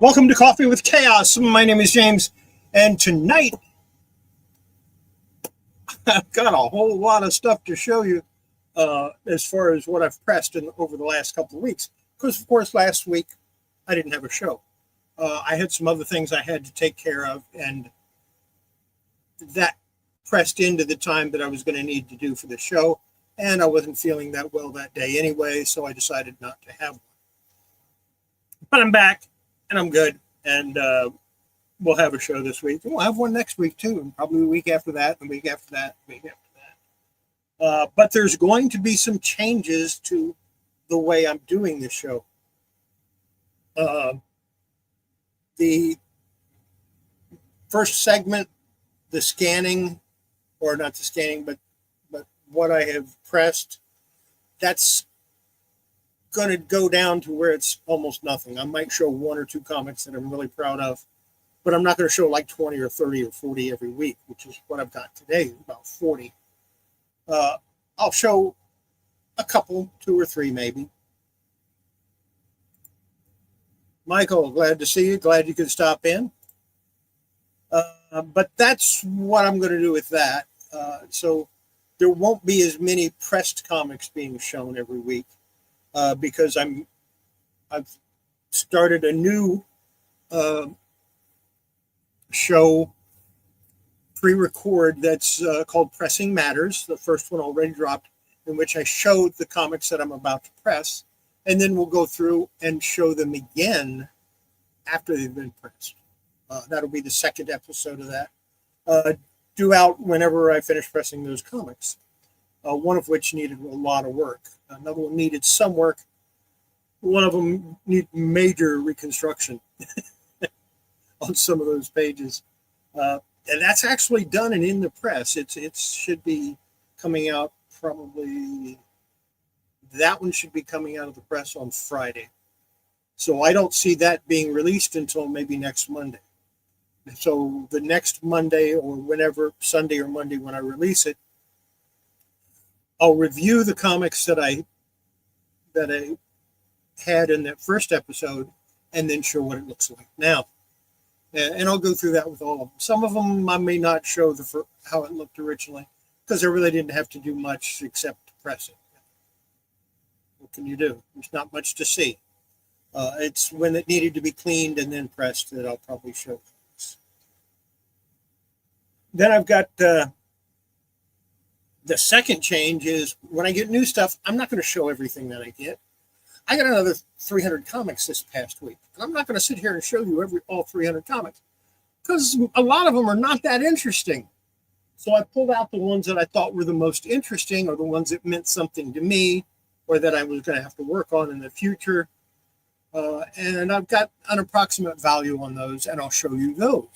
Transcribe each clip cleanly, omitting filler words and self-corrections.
Welcome to Coffee with Chaos. My name is James, and tonight I've got a whole lot of stuff to show you as far as what I've pressed over the last couple of weeks. Because, of course, last week I didn't have a show. I had some other things I had to take care of, and that pressed into the time that I was going to need to do for the show, and I wasn't feeling that well that day anyway, so I decided not to have one. But I'm back. And I'm good, and we'll have a show this week. We'll have one next week, too, and probably the week after that, and the week after that, the week after that. But there's going to be some changes to the way I'm doing this show. The first segment, the scanning, or not the scanning, but what I have pressed, that's going to go down to where it's almost nothing. I might show one or two comics that I'm really proud of, but I'm not going to show like 20 or 30 or 40 every week, which is what I've got today, about 40. I'll show a couple, 2 or 3 maybe. Michael, glad to see you. Glad you could stop in. But that's what I'm going to do with that. So there won't be as many pressed comics being shown every week. Because I've started a new show pre-record that's called Pressing Matters. The first one already dropped, in which I showed the comics that I'm about to press, and then we'll go through and show them again after they've been pressed. That'll be the second episode of that, due out whenever I finish pressing those comics. One of which needed a lot of work. Another one needed some work. One of them needed major reconstruction on some of those pages. And that's actually done and in the press. It should be coming out probably, that one should be coming out of the press on Friday. So I don't see that being released until maybe next Monday. So the next Monday or whenever, Sunday or Monday when I release it, I'll review the comics that I had in that first episode and then show what it looks like now. And I'll go through that with all of them. Some of them I may not show how it looked originally because I really didn't have to do much except press it. What can you do? There's not much to see. It's when it needed to be cleaned and then pressed that I'll probably show things. Then I've got... The second change is when I get new stuff, I'm not going to show everything that I get. I got another 300 comics this past week. And I'm not going to sit here and show you all 300 comics because a lot of them are not that interesting. So I pulled out the ones that I thought were the most interesting or the ones that meant something to me or that I was going to have to work on in the future. And I've got an approximate value on those, and I'll show you those.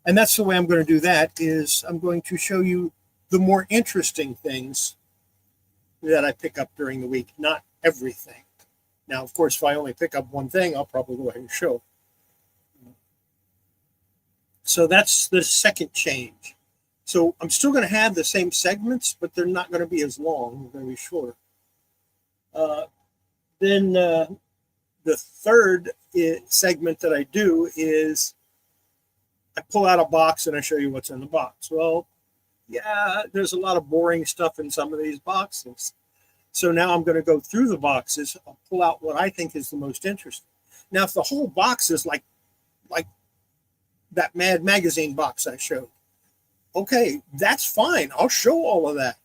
And that's the way I'm going to do that is I'm going to show you the more interesting things that I pick up during the week, not everything. Now, of course, if I only pick up one thing, I'll probably go ahead and show. So that's the second change. So I'm still going to have the same segments, but they're not going to be as long. They're going to be shorter. Then the third segment that I do is I pull out a box and I show you what's in the box. Well, yeah, there's a lot of boring stuff in some of these boxes. So now I'm going to go through the boxes. I'll pull out what I think is the most interesting. Now, if the whole box is like that Mad Magazine box I showed, okay, that's fine. I'll show all of that.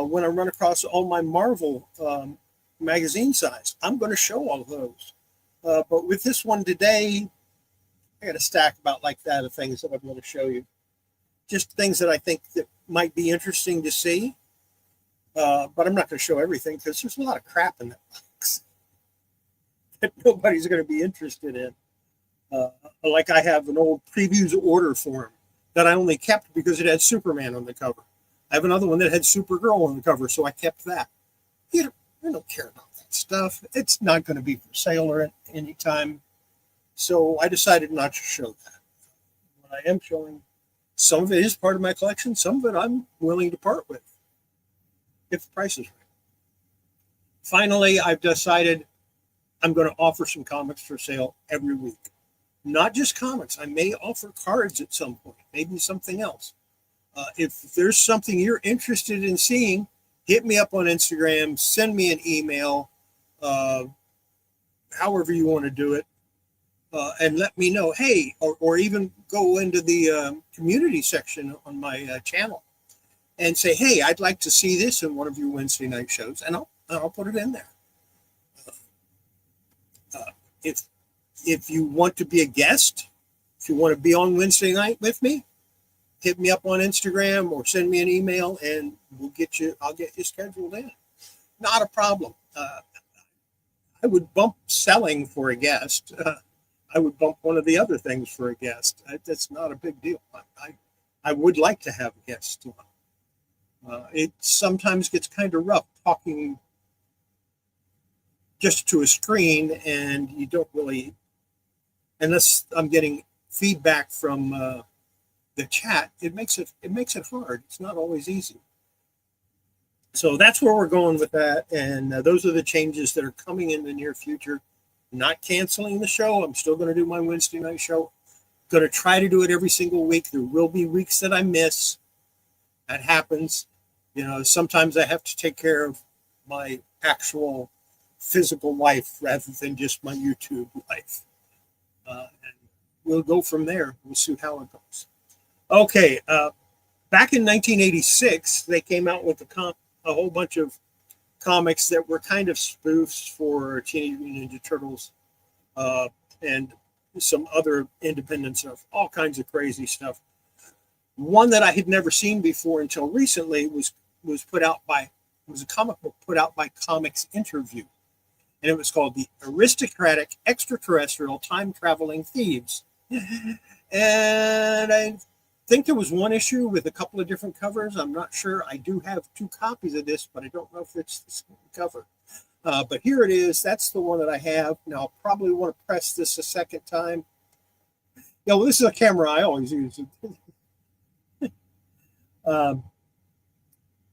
When I run across all my Marvel magazine size, I'm going to show all of those. But with this one today, I got a stack about like that of things that I'm going to show you. Just things that I think that might be interesting to see. But I'm not going to show everything because there's a lot of crap in that box that nobody's going to be interested in. Like I have an old previews order form that I only kept because it had Superman on the cover. I have another one that had Supergirl on the cover, so I kept that. I don't care about that stuff. It's not going to be for sale or at any time. So I decided not to show that. What I am showing, some of it is part of my collection. Some of it I'm willing to part with if the price is right. Finally, I've decided I'm going to offer some comics for sale every week. Not just comics. I may offer cards at some point, maybe something else. If there's something you're interested in seeing, hit me up on Instagram, send me an email, however you want to do it, and let me know. Hey, or even go into the community section on my channel and say, hey, I'd like to see this in one of your Wednesday night shows, and I'll put it in there. If you want to be a guest, if you want to be on Wednesday night with me, hit me up on Instagram or send me an email, and I'll get you scheduled in. Not a problem. I would bump selling for a guest. I would bump one of the other things for a guest. That's not a big deal. I would like to have guests on. It sometimes gets kind of rough talking just to a screen, and you don't really, unless I'm getting feedback from the chat, it makes it hard. It's not always easy. So that's where we're going with that, and those are the changes that are coming in the near future. Not canceling the show. I'm still going to do my Wednesday night show. Going to try to do it every single week. There will be weeks that I miss. That happens. Sometimes I have to take care of my actual physical life rather than just my YouTube life. And we'll go from there. We'll see how it goes. Okay. Back in 1986, they came out with a whole bunch of comics that were kind of spoofs for Teenage Mutant Ninja Turtles and some other independent stuff, all kinds of crazy stuff. One that I had never seen before until recently was a comic book put out by Comics Interview, and it was called The Aristocratic Extraterrestrial Time Traveling Thieves. And I think there was one issue with a couple of different covers. I'm not sure. I do have 2 copies of this, but I don't know if it's the same cover. But here it is. That's the one that I have. Now, I'll probably want to press this a second time. This is a camera I always use.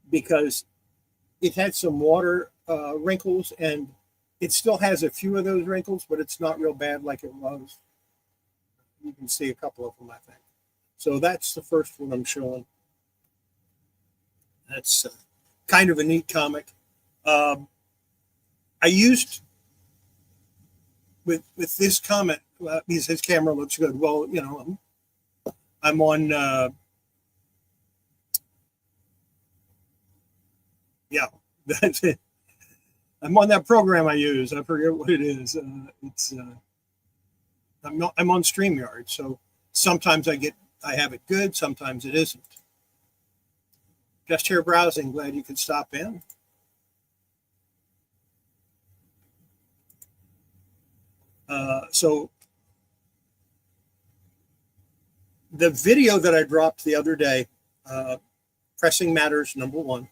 Because it had some water wrinkles, and it still has a few of those wrinkles, but it's not real bad like it was. You can see a couple of them, I think. So that's the first one I'm showing. That's kind of a neat comic. I used with this comment because his camera looks good. Well, I'm on. That's it. I'm on that program I use. I forget what it is. I'm on StreamYard, so sometimes I have it good, sometimes it isn't. Just here browsing, glad you could stop in. So the video that I dropped the other day, Pressing Matters #1,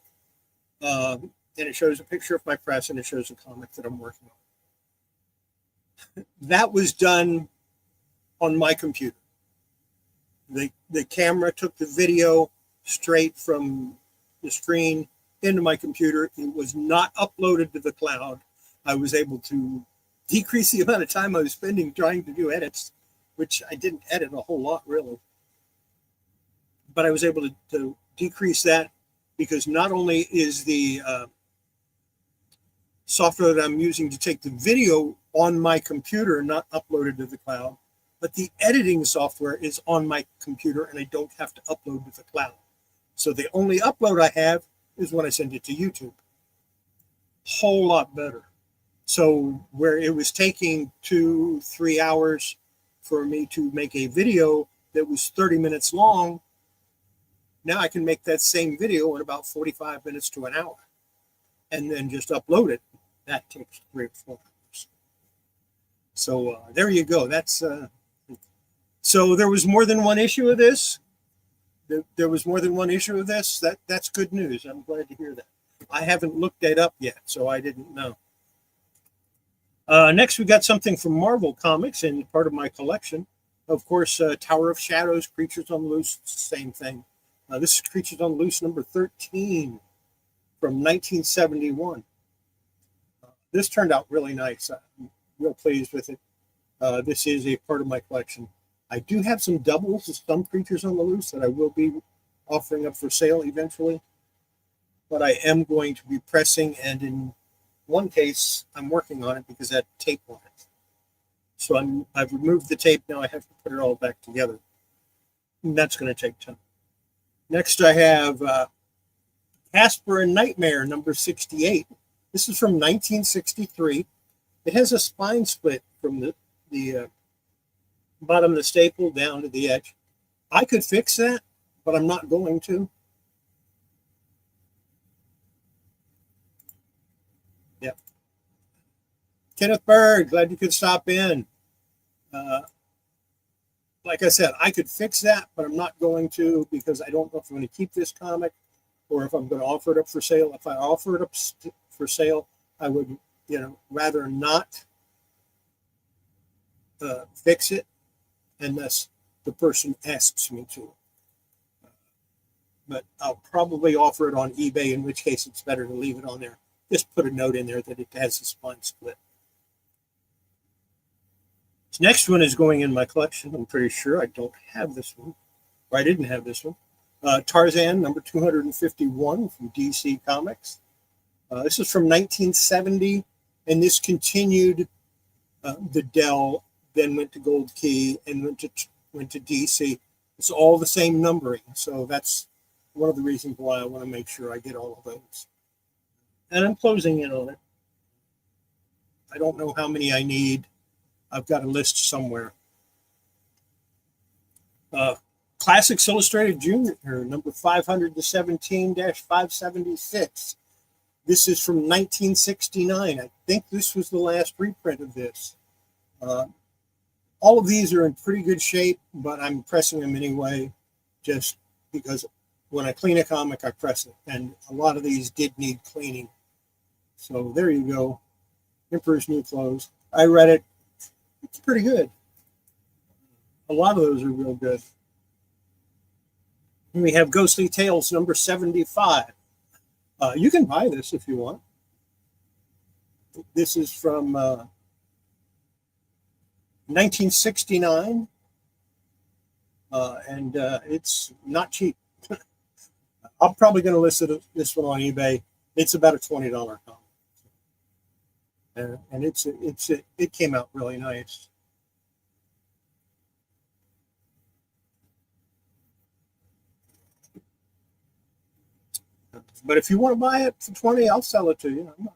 and it shows a picture of my press and it shows a comic that I'm working on. That was done on my computer. The camera took the video straight from the screen into my computer. It was not uploaded to the cloud. I was able to decrease the amount of time I was spending trying to do edits, which I didn't edit a whole lot, really. But I was able to decrease that because not only is the software that I'm using to take the video on my computer not uploaded to the cloud, but the editing software is on my computer and I don't have to upload to the cloud. So the only upload I have is when I send it to YouTube. Whole lot better. So where it was taking 2-3 hours for me to make a video that was 30 minutes long, now I can make that same video in about 45 minutes to an hour and then just upload it. That takes 3 or 4 hours. So there you go. That's so there was more than one issue of this. There was more than one issue of this. That's good news. I'm glad to hear that. I haven't looked that up yet, so I didn't know. Next, we got something from Marvel Comics and part of my collection. Of course, Tower of Shadows, Creatures on Loose, same thing. This is Creatures on Loose number 13 from 1971. This turned out really nice. real pleased with it. This is a part of my collection. I do have some doubles of some creatures on the loose that I will be offering up for sale eventually, but I am going to be pressing, and in one case, I'm working on it because I had tape on it. So I've removed the tape. Now I have to put it all back together. And that's going to take time. Next, I have Casper and Nightmare, number 68. This is from 1963. It has a spine split from the bottom of the staple down to the edge. I could fix that, but I'm not going to. Yep. Kenneth Berg, glad you could stop in. Like I said, I could fix that, but I'm not going to because I don't know if I'm going to keep this comic or if I'm going to offer it up for sale. If I offer it up for sale, I would, rather not fix it unless the person asks me to. But I'll probably offer it on eBay, in which case it's better to leave it on there. Just put a note in there that it has a spine split. This next one is going in my collection. I'm pretty sure I don't have this one, or I didn't have this one. Tarzan, number 251 from DC Comics. This is from 1970, and this continued the Dell, then went to Gold Key, and went to DC. It's all the same numbering, so that's one of the reasons why I want to make sure I get all of those. And I'm closing in on it. I don't know how many I need. I've got a list somewhere. Classics Illustrated Junior, number 517-576. This is from 1969. I think this was the last reprint of this. All of these are in pretty good shape, but I'm pressing them anyway, just because when I clean a comic, I press it. And a lot of these did need cleaning. So there you go. Emperor's New Clothes. I read it. It's pretty good. A lot of those are real good. And we have Ghostly Tales, number 75. You can buy this if you want. This is from 1969, and it's not cheap. I'm probably going to list this one on eBay. It's about a $20 comic, and it came out really nice. But if you want to buy it for 20, I'll sell it to you. I'm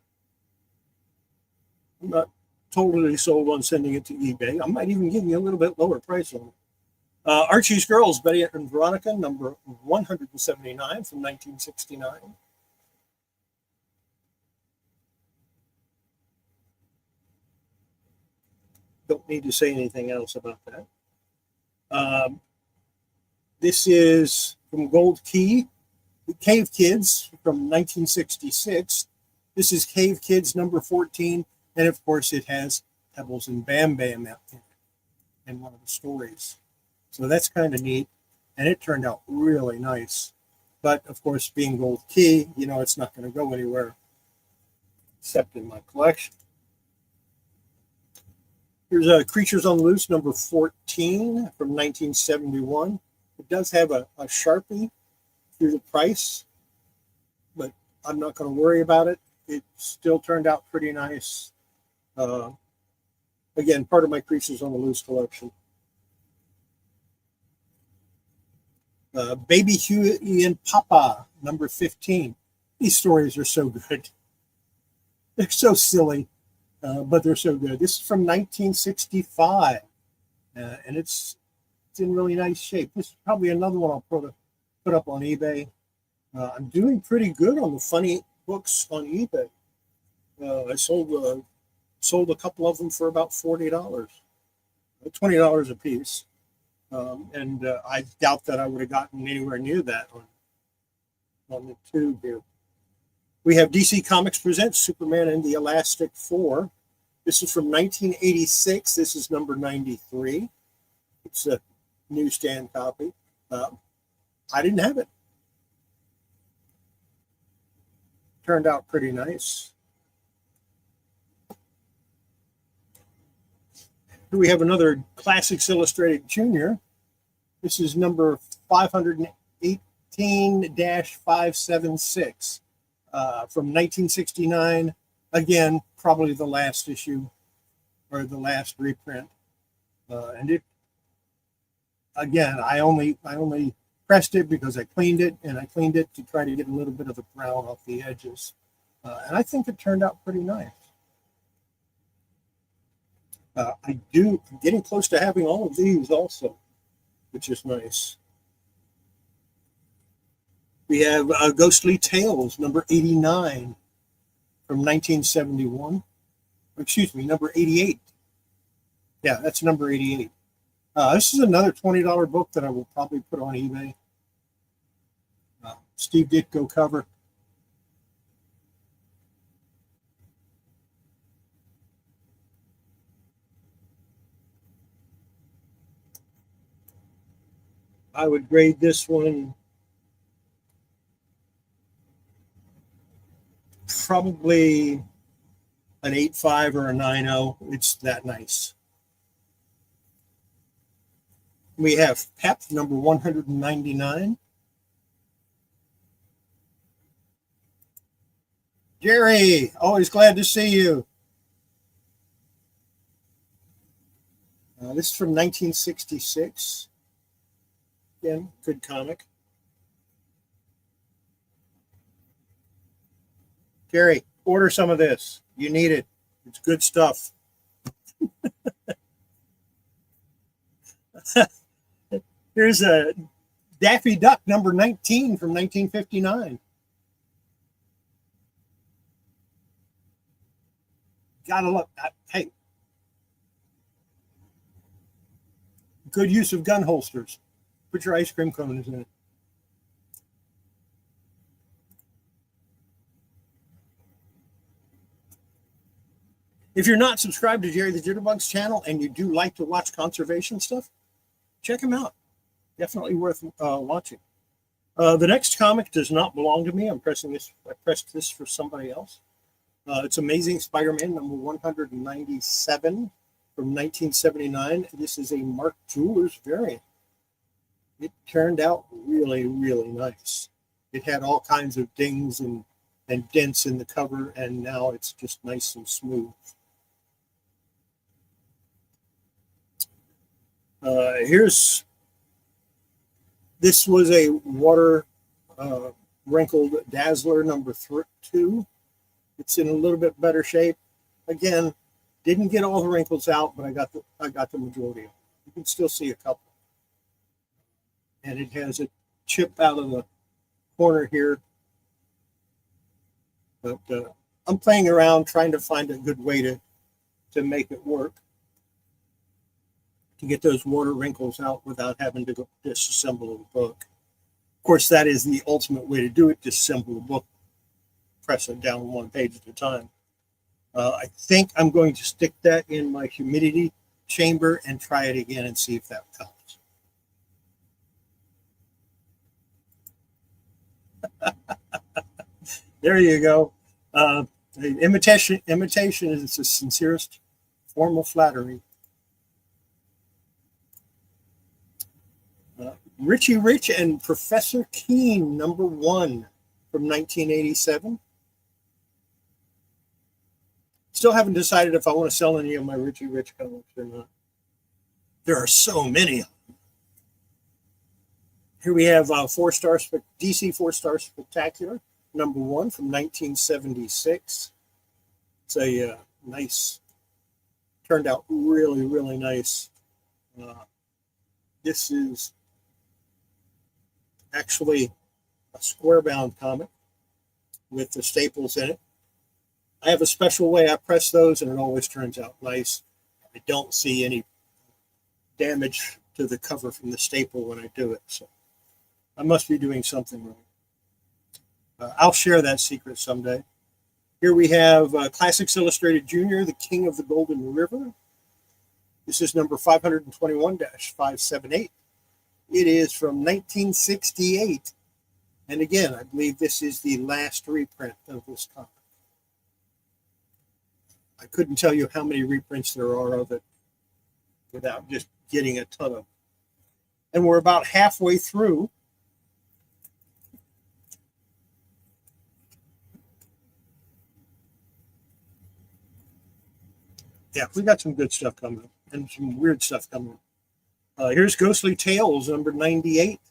not totally sold on sending it to eBay. I might even give you a little bit lower price on it. Archie's Girls, Betty and Veronica, number 179 from 1969. Don't need to say anything else about that. This is from Gold Key, the Cave Kids from 1966. This is Cave Kids number 14, and of course it has Pebbles and Bam Bam out in it in one of the stories. So that's kind of neat, and it turned out really nice. But of course, being Gold Key, it's not going to go anywhere except in my collection. Here's Creatures on the Loose, number 14 from 1971. It does have a Sharpie through the price, but I'm not going to worry about it. It still turned out pretty nice. Again, part of my Creatures on the Loose collection. Baby Huey and Papa, number 15. These stories are so good. They're so silly, but they're so good. This is from 1965, and it's in really nice shape. This is probably another one I'll put up on eBay. I'm doing pretty good on the funny books on eBay. I sold a couple of them for about $40, $20 a piece. And I doubt that I would have gotten anywhere near that on the tube here. We have DC Comics Presents Superman and the Elastic Four. This is from 1986. This is number 93. It's a newsstand copy. I didn't have it. Turned out pretty nice. Here we have another Classics Illustrated Junior. This is number 518-576 from 1969. Again, probably the last issue or the last reprint. And it, again, I only pressed it because I cleaned it, and I cleaned it to try to get a little bit of the brown off the edges. And I think it turned out pretty nice. I'm getting close to having all of these also, which is nice. We have Ghostly Tales, number 89 from 1971. Excuse me, number 88. Yeah, that's number 88. This is another $20 book that I will probably put on eBay. Steve Ditko cover. I would grade this one probably an 8.5 or a 9.0. It's that nice. We have Pep, number 199. Jerry, always glad to see you. This is from 1966. Again, good comic. Jerry, order some of this. You need it. It's good stuff. Here's a Daffy Duck, number 19 from 1959. Gotta look. Hey, good use of gun holsters. Put your ice cream cones in it. If you're not subscribed to Jerry the Jitterbugs channel and you do like to watch conservation stuff, check him out. Definitely worth watching. The next comic does not belong to me. I pressed this for somebody else. It's Amazing Spider-Man number 197 from 1979. This is a Mark Jewelers variant. It turned out really, really nice. It had all kinds of dings and dents in the cover, and now it's just nice and smooth. This was a water wrinkled Dazzler number 2. It's in a little bit better shape. Again, didn't get all the wrinkles out, but I got the majority of them. You can still see a couple. And it has a chip out of the corner here. But I'm playing around trying to find a good way to make it work, to get those water wrinkles out without having to go disassemble the book. Of course, that is the ultimate way to do it, disassemble the book, press it down one page at a time. I think I'm going to stick that in my humidity chamber and try it again and see if that comes. There you go. Imitation is the sincerest form of flattery. Richie Rich and Professor Keen, number 1 from 1987. Still haven't decided if I want to sell any of my Richie Rich comics or not. There are so many of them. Here we have DC 4-Star Spectacular, number 1 from 1976. It's a nice, turned out really, really nice. This is actually a square-bound comic with the staples in it. I have a special way I press those, and it always turns out nice. I don't see any damage to the cover from the staple when I do it, so I must be doing something wrong. I'll share that secret someday. Here we have Classics Illustrated Junior, The King of the Golden River. This is number 521-578. It is from 1968. And again, I believe this is the last reprint of this comic. I couldn't tell you how many reprints there are of it. without just getting a ton of. And we're about halfway through. Yeah, we got some good stuff coming and some weird stuff coming. Here's Ghostly Tales, number 98,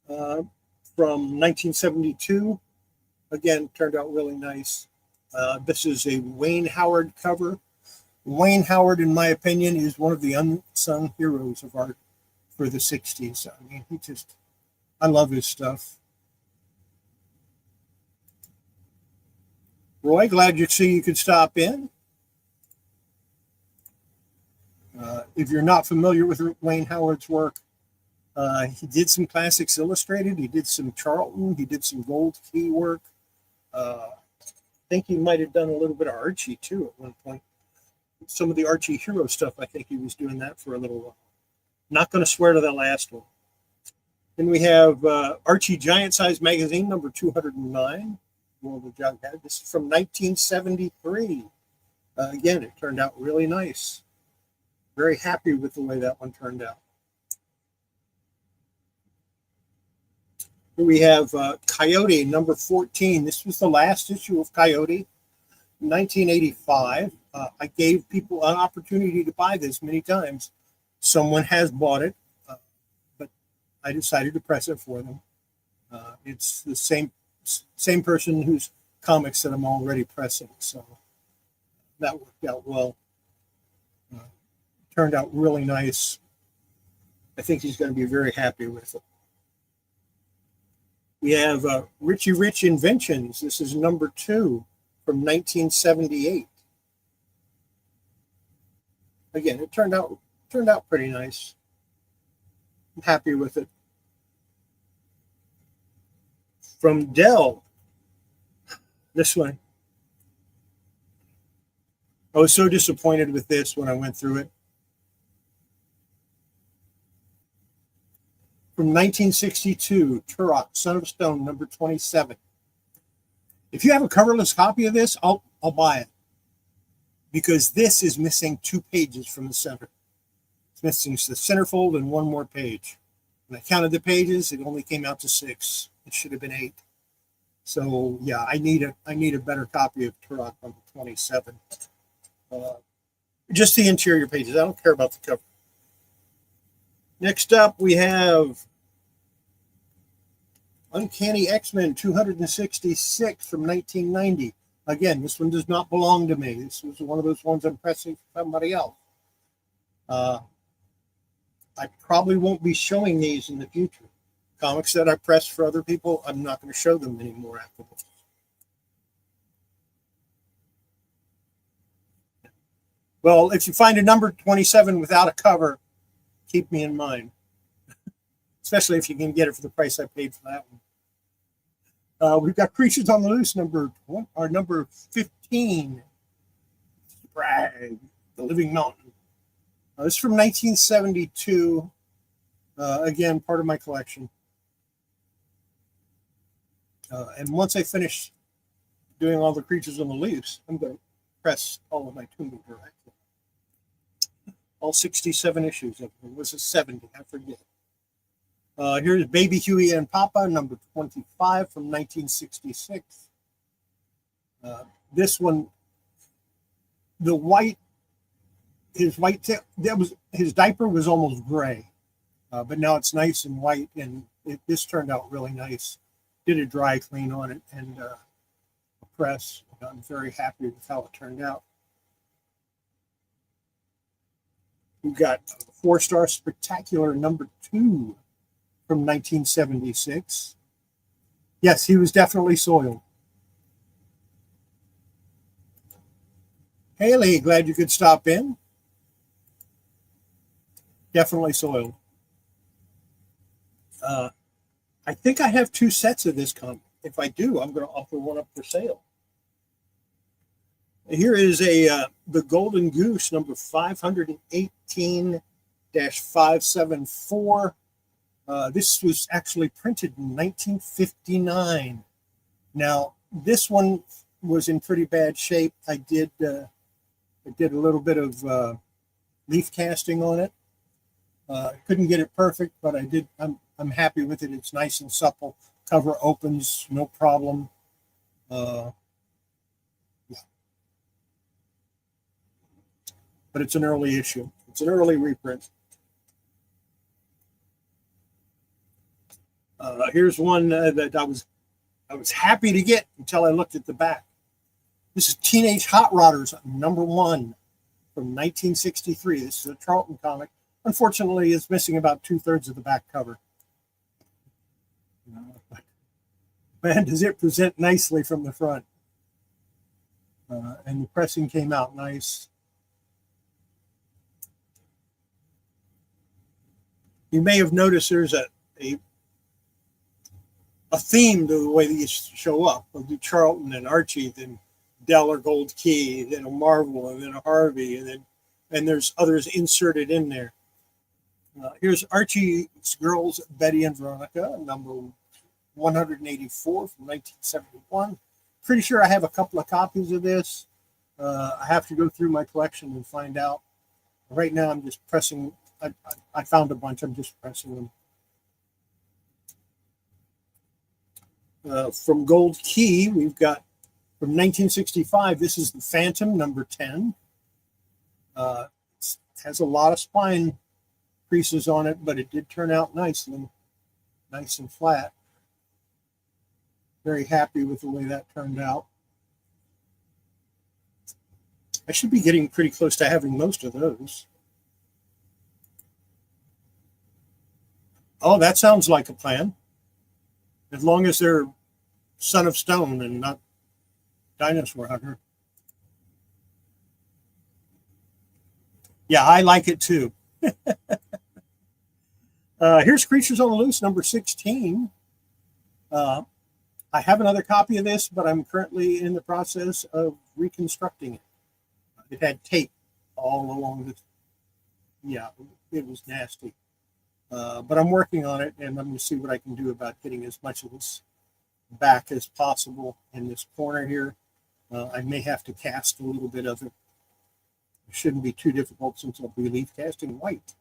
from 1972. Again, turned out really nice. This is a Wayne Howard cover. Wayne Howard, in my opinion, is one of the unsung heroes of art for the 60s. I mean, I love his stuff. Roy, glad you could stop in. If you're not familiar with Wayne Howard's work, he did some Classics Illustrated. He did some Charlton. He did some Gold Key work. I think he might have done a little bit of Archie, too, at one point. Some of the Archie hero stuff, I think he was doing that for a little while. Not going to swear to that last one. Then we have Archie Giant Size Magazine, number 209. World of Jughead. This is from 1973. Again, it turned out really nice. Very happy with the way that one turned out. Here we have Coyote, number 14. This was the last issue of Coyote, 1985. I gave people an opportunity to buy this many times. Someone has bought it, but I decided to press it for them. It's the same person whose comics that I'm already pressing, so that worked out well. Turned out really nice. I think he's going to be very happy with it. We have Richie Rich Inventions. This is number 2 from 1978. Again, it turned out pretty nice. I'm happy with it. From Dell, this one. I was so disappointed with this when I went through it. From 1962, Turok, Son of Stone, number 27. If you have a coverless copy of this, I'll buy it. Because this is missing 2 pages from the center. It's missing the centerfold and 1 more page. When I counted the pages, it only came out to 6. It should have been 8. So yeah, I need a better copy of Turok number 27. Just the interior pages. I don't care about the cover. Next up, we have Uncanny X-Men 266 from 1990. Again, this one does not belong to me. This was one of those ones I'm pressing for somebody else. I probably won't be showing these in the future. Comics that I press for other people, I'm not going to show them anymore after this. Well, if you find a number 27 without a cover, keep me in mind. Especially if you can get it for the price I paid for that one. We've got Creatures on the Loose, number 15. Brag, The Living Mountain. This is from 1972. Again, part of my collection. And once I finish doing all the Creatures on the Loose, I'm going to press all of my Toon directly. All 67 issues of it. Was it 70? I forget. Here's Baby Huey and Papa, number 25 from 1966. This one, his diaper was almost gray, but now it's nice and white, and this turned out really nice. Did a dry clean on it and a press. I'm very happy with how it turned out. We've got 4-star Spectacular number 2 from 1976. Yes, he was definitely soiled. Haley, glad you could stop in. Definitely soiled. I think I have 2 sets of this comic. If I do, I'm going to offer one up for sale. Here is the Golden Goose, number 518-574. This was actually printed in 1959. Now, this one was in pretty bad shape. I did a little bit of leaf casting on it. Couldn't get it perfect, but I did. I'm happy with it. It's nice and supple. Cover opens, no problem. Yeah. But it's an early issue. It's an early reprint. Here's one that I was happy to get until I looked at the back. This is Teenage Hot Rodders #1 from 1963. This is a Charlton comic. Unfortunately, it's missing about 2/3 of the back cover. Man, does it present nicely from the front. And the pressing came out nice. You may have noticed there's a theme to the way these show up. We'll do Charlton and Archie, then Dell or Gold Key, then a Marvel, and then a Harvey, and there's others inserted in there. Here's Archie's Girls, Betty and Veronica, #184 from 1971. Pretty sure I have a couple of copies of this. I have to go through my collection and find out. Right now, I'm just pressing. I found a bunch. I'm just pressing them. From Gold Key, we've got from 1965. This is the Phantom #10. It has a lot of spine creases on it, but it did turn out nicely, nice and flat. Very happy with the way that turned out. I should be getting pretty close to having most of those. Oh, that sounds like a plan. As long as they're Son of Stone and not Dinosaur Hunter. Yeah, I like it too. Here's Creatures on the Loose #16. I have another copy of this, but I'm currently in the process of reconstructing it. It had tape all along the. Yeah, it was nasty. But I'm working on it, and I'm going to see what I can do about getting as much of this back as possible in this corner here. I may have to cast a little bit of it. It shouldn't be too difficult since I'll be leaf casting white.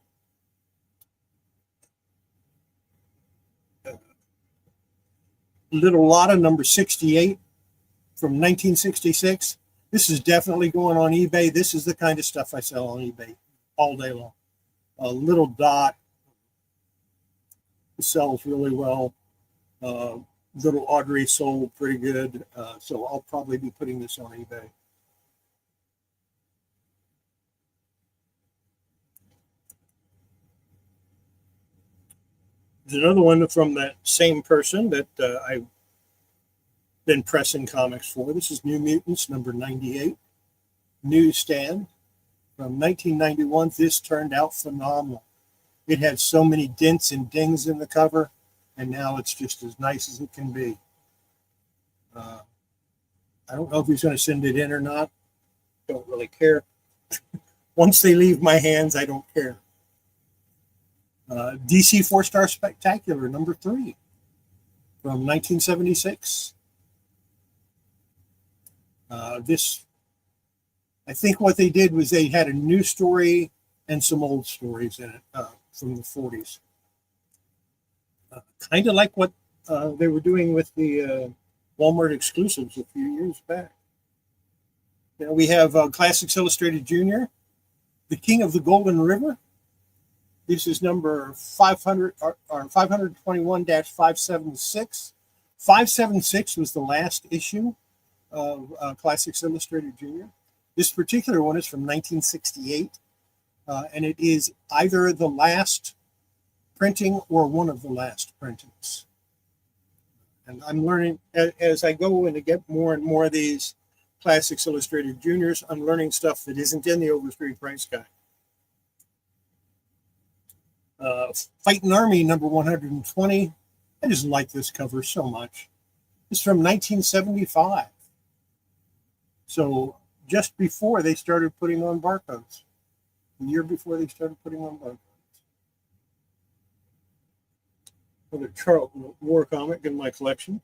Little Lotta #68 from 1966. This is definitely going on eBay. This is the kind of stuff I sell on eBay all day long. A Little Dot sells really well. Little Audrey sold pretty good. So I'll probably be putting this on eBay. There's another one from that same person that I've been pressing comics for. This is New Mutants #98. Newsstand from 1991. This turned out phenomenal. It had so many dents and dings in the cover, and now it's just as nice as it can be. I don't know if he's going to send it in or not. Don't really care. Once they leave my hands, I don't care. DC 4-Star Spectacular #3 from 1976. This, I think what they did was they had a new story and some old stories in it from the 40s. Kind of like what they were doing with the Walmart exclusives a few years back. Now we have Classics Illustrated Junior, The King of the Golden River. This is number 500 or 521-576. 576 was the last issue of Classics Illustrated Junior. This particular one is from 1968, and it is either the last printing or one of the last printings. And I'm learning as I go and to get more and more of these Classics Illustrated Juniors, I'm learning stuff that isn't in the Overstreet price guide. Fighting Army #120. I just like this cover so much. It's from 1975. So just before they started putting on barcodes. The year before they started putting on barcodes. Another Charlton War comic in my collection.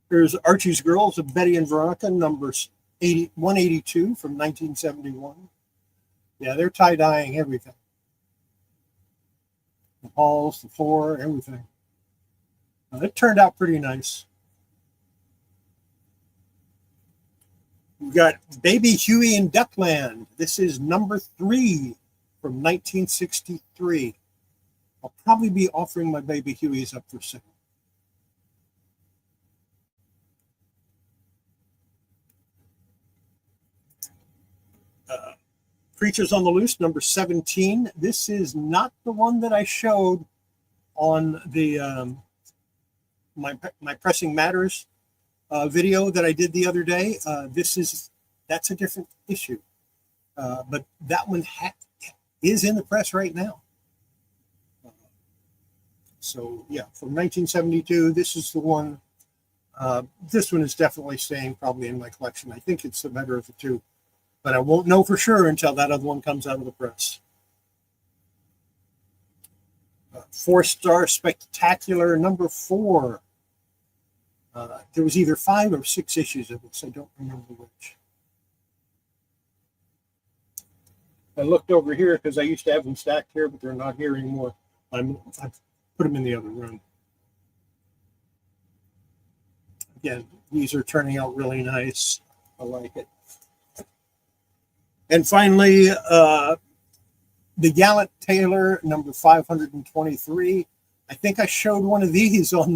There's Archie's Girls of Betty and Veronica, #182 from 1971. Yeah, they're tie-dyeing everything. The halls, the floor, everything. It turned out pretty nice. We've got Baby Huey in Duckland. This is number 3 from 1963. I'll probably be offering my Baby Hueys up for sale. Creatures on the Loose, number 17. This is not the one that I showed on the my Pressing Matters video that I did the other day. That's a different issue, but that one is in the press right now. So yeah, from 1972, this is the one. This one is definitely staying probably in my collection. I think it's the better of the two, but I won't know for sure until that other one comes out of the press. 4-star Spectacular number 4. There was either 5 or 6 issues of this. I don't remember which. I looked over here because I used to have them stacked here, but they're not here anymore. I've put them in the other room. Again, these are turning out really nice. I like it. And finally, the Gallant Taylor number 523. I think I showed one of these on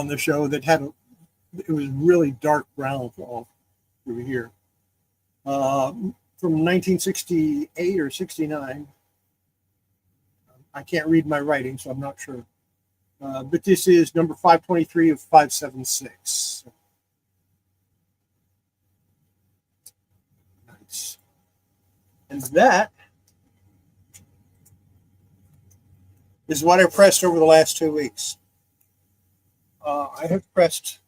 the show that had it was really dark brown all through here. From 1968 or 69. I can't read my writing, so I'm not sure. But this is number 523 of 576. Nice. And that is what I pressed over the last 2 weeks. I have pressed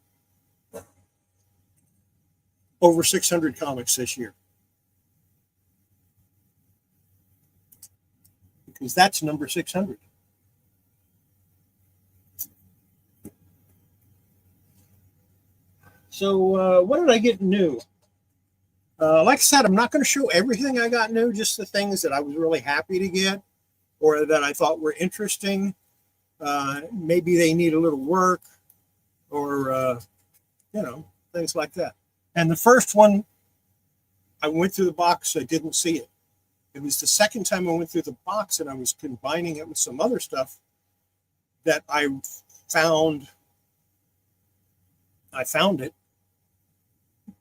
over 600 comics this year. Because that's number 600. So what did I get new? Like I said, I'm not going to show everything I got new, just the things that I was really happy to get or that I thought were interesting. Maybe they need a little work or, things like that. And the first one, I went through the box, I didn't see it. It was the second time I went through the box and I was combining it with some other stuff that I found it,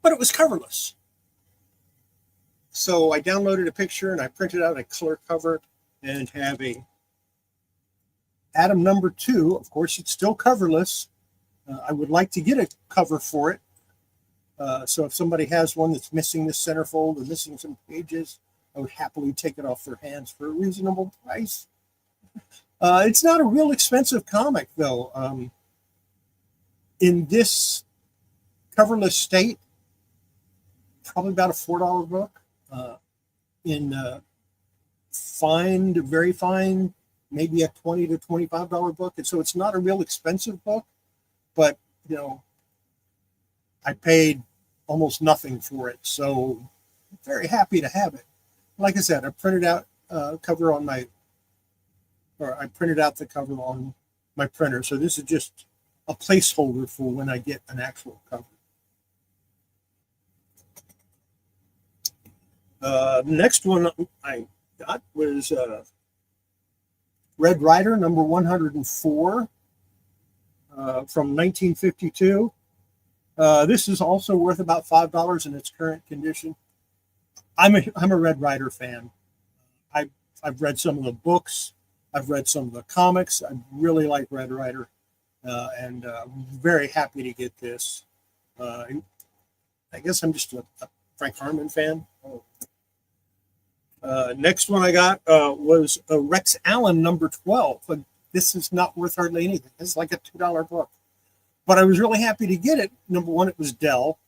but it was coverless. So I downloaded a picture and I printed out a color cover and have a Atom number 2. Of course, it's still coverless. I would like to get a cover for it. So if somebody has one that's missing this centerfold or missing some pages, I would happily take it off their hands for a reasonable price. It's not a real expensive comic, though. In this coverless state, probably about a $4 book. In fine to very fine, maybe a $20 to $25 book. And so it's not a real expensive book, but, I paid almost nothing for it. So I'm very happy to have it. Like I said, I printed out I printed out the cover on my printer. So this is just a placeholder for when I get an actual cover. The next one I got was Red Ryder number 104 from 1952. This is also worth about $5 in its current condition. I'm a Red Ryder fan. I've read some of the books. I've read some of the comics. I really like Red Ryder, and I'm very happy to get this. I guess I'm just a Frank Harmon fan. Next one I got was a Rex Allen number 12. But this is not worth hardly anything. It's like a $2 book. But I was really happy to get it. Number 1, it was Dell.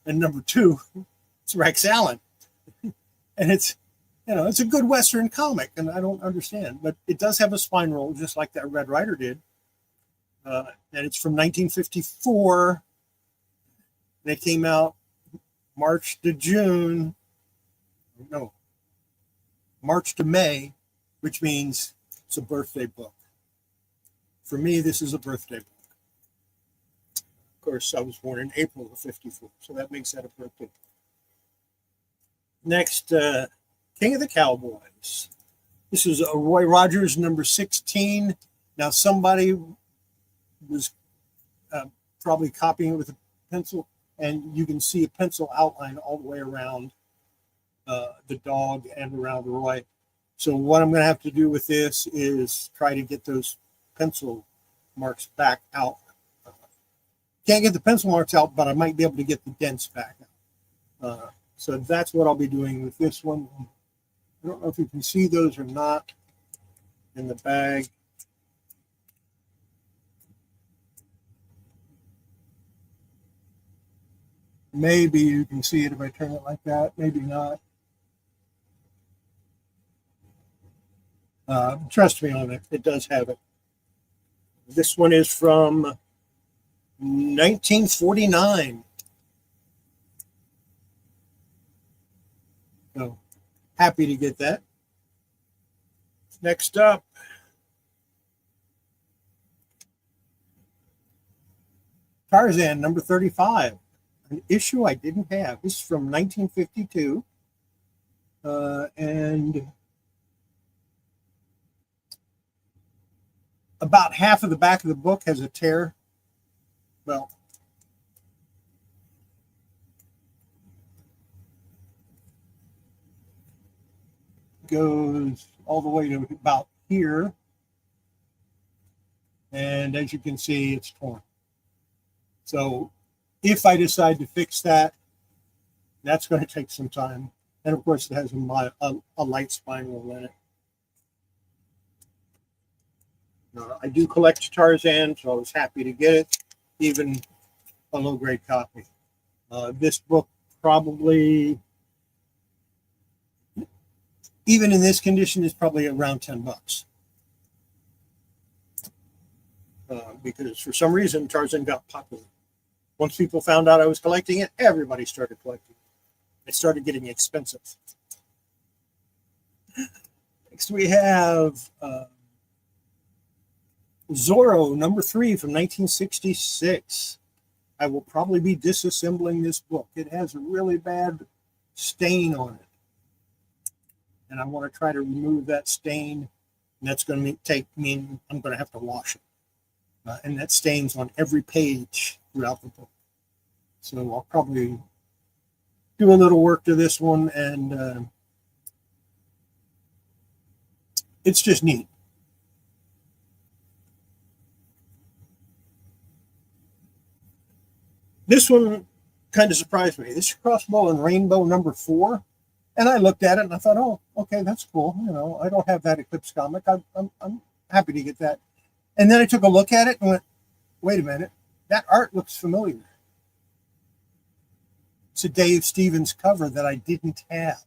And number 2, it's Rex Allen. And it's a good Western comic, and I don't understand. But it does have a spine roll, just like that Red Ryder did. And it's from 1954. And it came out March to June, no, March to May, which means it's a birthday book. For me, this is a birthday book. Of course, I was born in April of '54, so that makes that a birthday book. Next, King of the Cowboys. This is a Roy Rogers number 16. Now, somebody was probably copying it with a pencil, and you can see a pencil outline all the way around the dog and around Roy. So what I'm going to have to do with this is try to get those pencil marks back out. Can't get the pencil marks out, but I might be able to get the dents back out. So that's what I'll be doing with this one. I don't know if you can see those or not in the bag. Maybe you can see it if I turn it like that, maybe not. Trust me on it, it does have it. This one is from 1949. So happy to get that. Next up, Tarzan number 35, an issue I didn't have. This is from 1952, and about half of the back of the book has a tear. Well, goes all the way to about here, and as you can see, it's torn. So if I decide to fix that, that's going to take some time, and of course it has a light spine roll in it. I do collect Tarzan, so I was happy to get it, even a low-grade copy. This book probably, even in this condition, is probably around $10. Because for some reason, Tarzan got popular. Once people found out I was collecting it, everybody started collecting it. It started getting expensive. Next we have Zorro number 3 from 1966. I will probably be disassembling this book. It has a really bad stain on it, and I want to try to remove that stain, and that's going to mean I'm going to have to wash it, and that stains on every page throughout the book. So I'll probably do a little work to this one, and it's just neat. This one kind of surprised me. This is Crossbow and Rainbow number 4. And I looked at it and I thought, oh, okay, that's cool. I don't have that Eclipse comic. I'm happy to get that. And then I took a look at it and went, wait a minute, that art looks familiar. It's a Dave Stevens cover that I didn't have.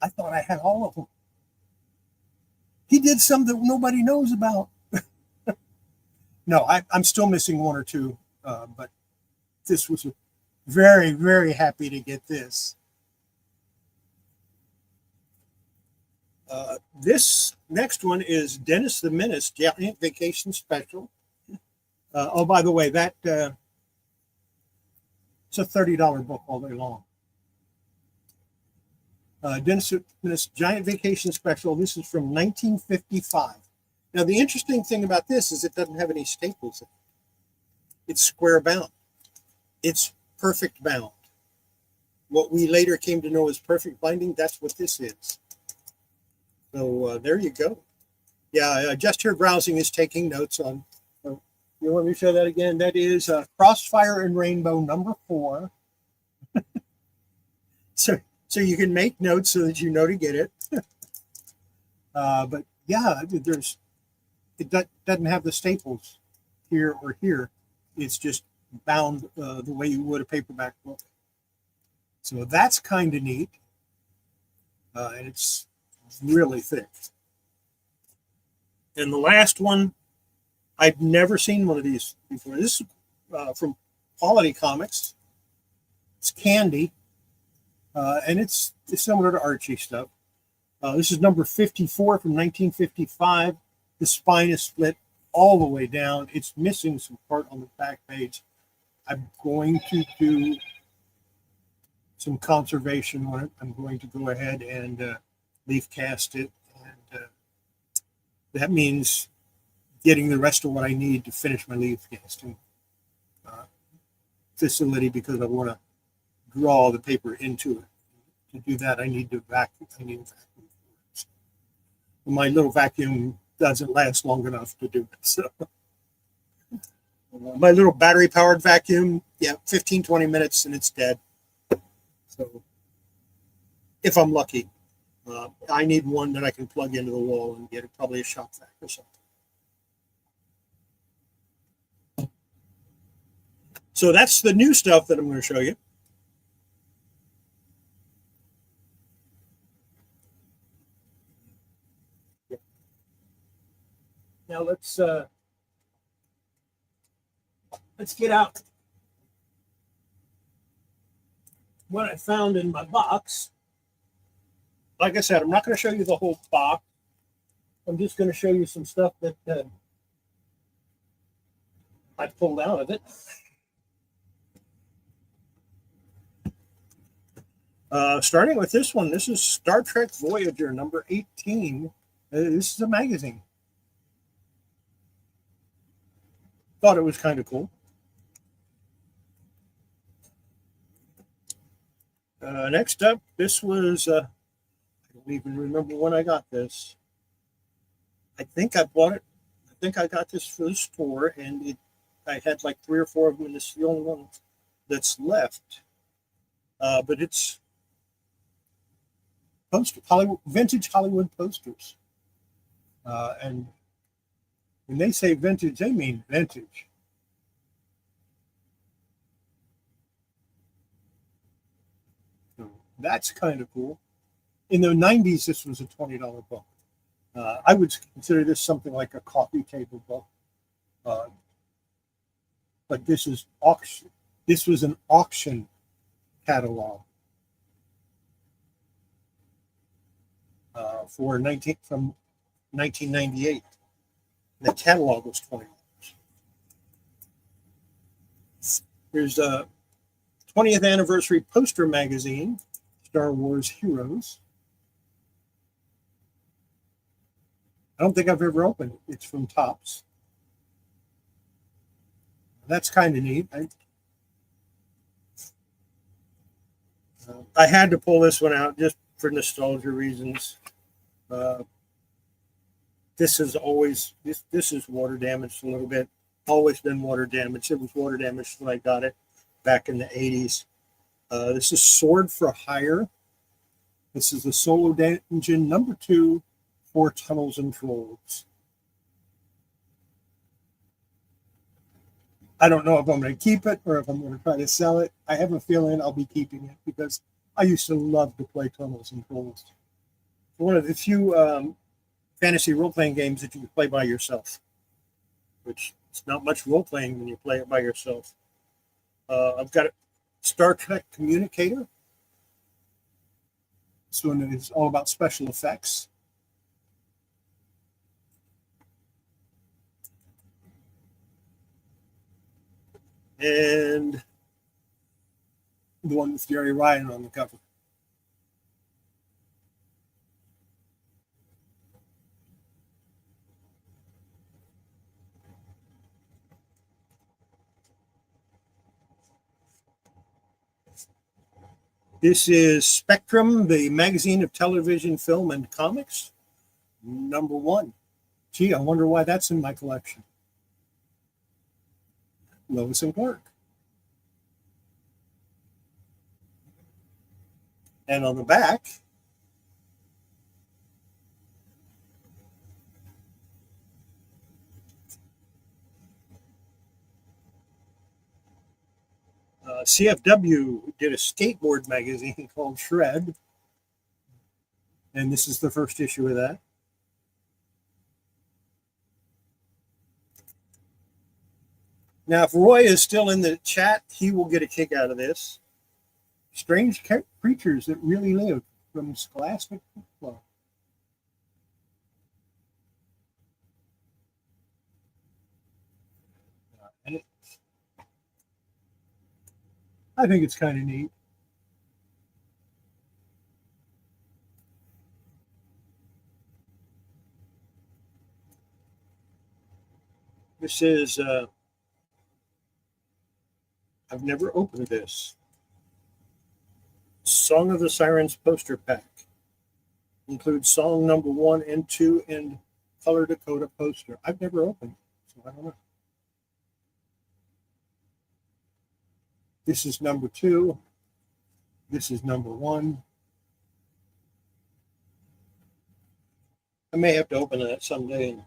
I thought I had all of them. He did some that nobody knows about. No, I'm still missing one or two, but this was very, very happy to get this. This next one is Dennis the Menace Giant Vacation Special. Oh, by the way, that it's a $30 book all day long. Dennis the Menace Giant Vacation Special. This is from 1955. Now, the interesting thing about this is it doesn't have any staples in it. It's square bound. It's perfect bound. What we later came to know as perfect binding, that's what this is. So there you go. Yeah, just here browsing is taking notes on. You want me to show that again? That is Crossfire and Rainbow number 4. So you can make notes so that you know to get it. But yeah, it doesn't have the staples here or here. It's just bound the way you would a paperback book. So that's kind of neat. And it's really thick. And the last one, I've never seen one of these before. This is from Quality Comics. It's Candy, and it's similar to Archie stuff. This is number 54 from 1955. The spine is split all the way down. It's missing some part on the back page. I'm going to do some conservation on it. I'm going to go ahead and leaf cast it, and that means getting the rest of what I need to finish my leaf casting facility, because I want to draw the paper into it. To do that, I need to vacuum. I need a vacuum. My little vacuum doesn't last long enough to do it. So my little battery powered vacuum, 15, 20 minutes and it's dead. So if I'm lucky, I need one that I can plug into the wall and get probably a shop vac or something. So that's the new stuff that I'm going to show you. Now let's get out what I found in my box. Like I said, I'm not going to show you the whole box. I'm just going to show you some stuff that I pulled out of it. Starting with this one, this is Star Trek Voyager number 18. This is a magazine. Thought it was kind of cool. Next up, this was, I don't even remember when I got this. I think I bought it. I think I got this for the store, and I had like 3 or 4 of them, and this is the only one that's left. But it's vintage Hollywood posters. And when they say vintage, they mean vintage. So that's kind of cool. In the 90s, this was a $20 book. I would consider this something like a coffee table book. But this is auction. This was an auction catalog from 1998. The catalog was $20. Here's a 20th anniversary poster magazine, Star Wars Heroes. I don't think I've ever opened it. It's from Topps. That's kind of neat. I had to pull this one out just for nostalgia reasons. This is always this is water damaged a little bit. Always been water damaged. It was water damaged when I got it back in the 80s. This is Sword for Hire. This is the Solo Engine number 2 for Tunnels and Trolls. I don't know if I'm going to keep it or if I'm going to try to sell it. I have a feeling I'll be keeping it because I used to love to play Tunnels and Trolls. One of the few fantasy role-playing games that you can play by yourself, which is not much role-playing when you play it by yourself. I've got a Star Trek Communicator. This one is all about special effects. And the one with Jerry Ryan on the cover. This is Spectrum, the magazine of television, film, and comics, number 1. Gee, I wonder why that's in my collection. Lois and Clark. And on the back, CFW did a skateboard magazine called Shred. And this is the first issue of that. Now, if Roy is still in the chat, he will get a kick out of this. Strange creatures that really live from Scholastic Folklore. And I think it's kind of neat. This is, I've never opened this. Song of the Sirens poster pack. Includes song number 1 and 2 and Color Dakota poster. I've never opened it, so I don't know. This is number 2. This is number 1. I may have to open that someday and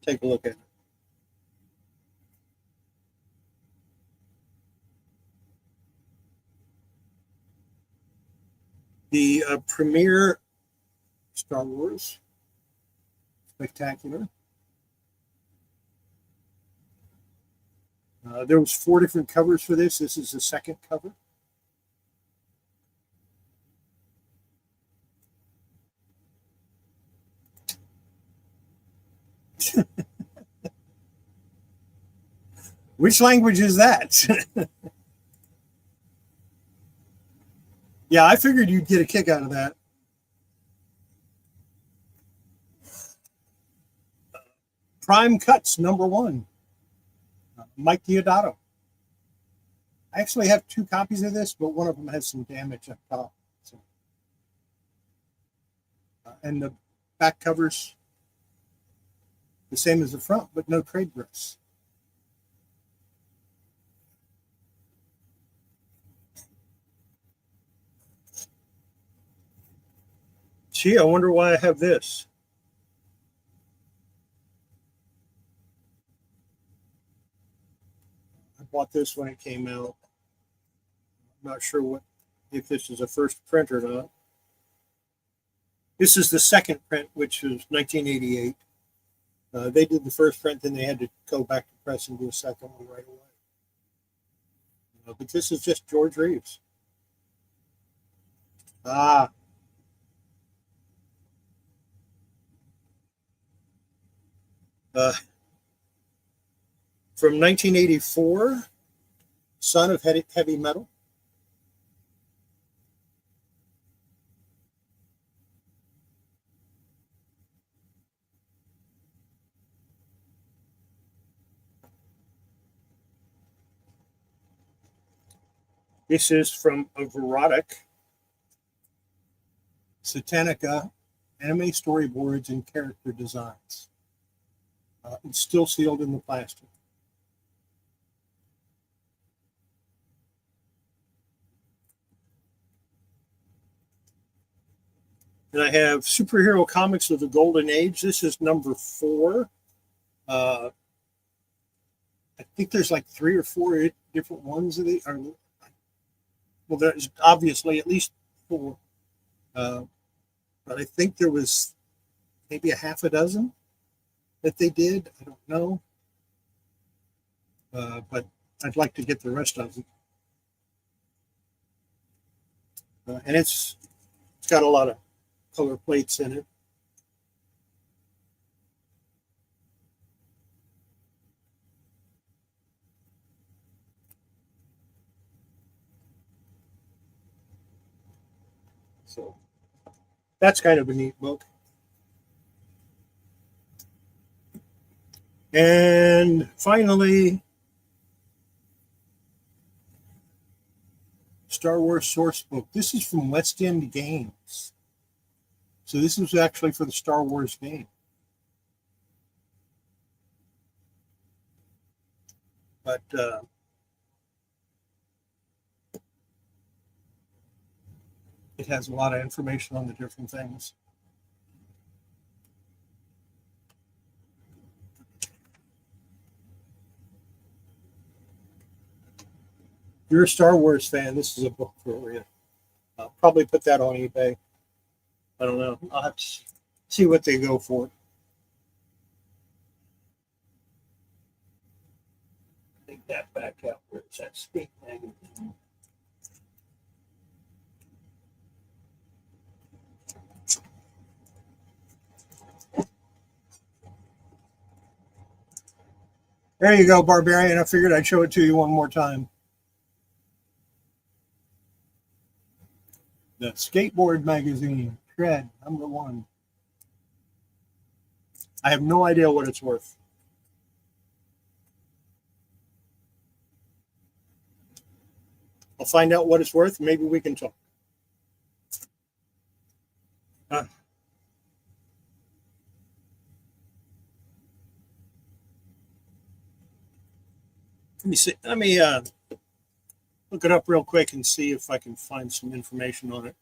take a look at it. The premiere Star Wars Spectacular. There was 4 different covers for this. This is the second cover. Which language is that? Yeah, I figured you'd get a kick out of that. Prime Cuts, number 1. Mike Deodato. I actually have 2 copies of this, but one of them has some damage up top. So. And the back cover's the same as the front, but no trade dress. Gee, I wonder why I have this. I bought this when it came out. I'm not sure if this is a first print or not. This is the second print, which was 1988. They did the first print, then they had to go back to press and do a second one right away. But this is just George Reeves. From 1984, Son of Heavy Metal. This is from a Verotic Satanica anime storyboards and character designs. It's still sealed in the plastic. And I have Superhero Comics of the Golden Age. This is number 4. I think there's like 3 or 4 different ones of the. Well, there's obviously at least 4. But I think there was maybe a half a dozen that they did. I don't know. But I'd like to get the rest of them. And it's got a lot of color plates in it. So that's kind of a neat book. And finally, Star Wars source book. This is from West End Games. So this was actually for the Star Wars game. But it has a lot of information on the different things. If you're a Star Wars fan, this is a book for you. I'll probably put that on eBay. I don't know. I'll have to see what they go for. Take that back out. Where's that Speak magazine? There you go, Barbarian. I figured I'd show it to you one more time. The skateboard magazine, Tread, #1. I have no idea what it's worth. I'll find out what it's worth. Maybe we can talk. Uh, let me see. Let me look it up real quick and see if I can find some information on it.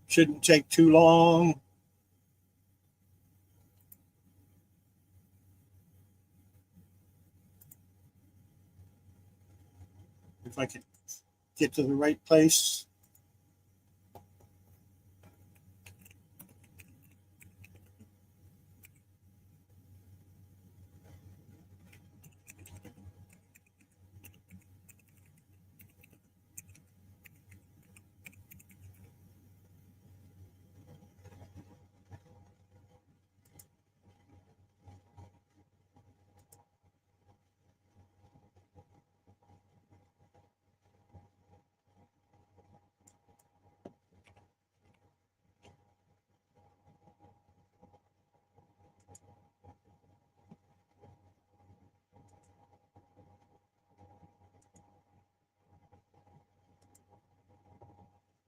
Shouldn't take too long. If I can get to the right place.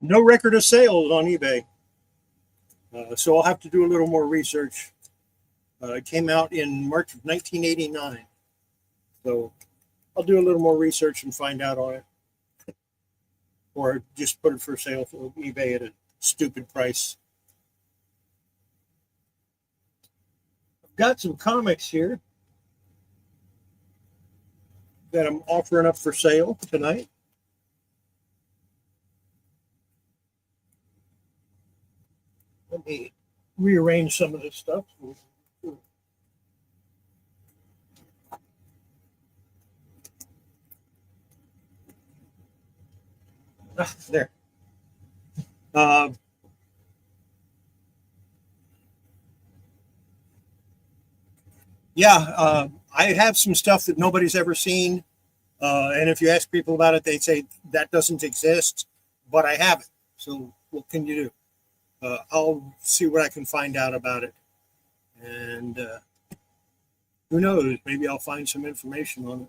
No record of sales on eBay. So I'll have to do a little more research. It came out in March of 1989. So I'll do a little more research and find out on it. Or just put it for sale for eBay at a stupid price. I've got some comics here that I'm offering up for sale tonight. Let me rearrange some of this stuff. There. I have some stuff that nobody's ever seen. And if you ask people about it, they say that doesn't exist, but I have it. So what can you do? I'll see what I can find out about it. And who knows? Maybe I'll find some information on it.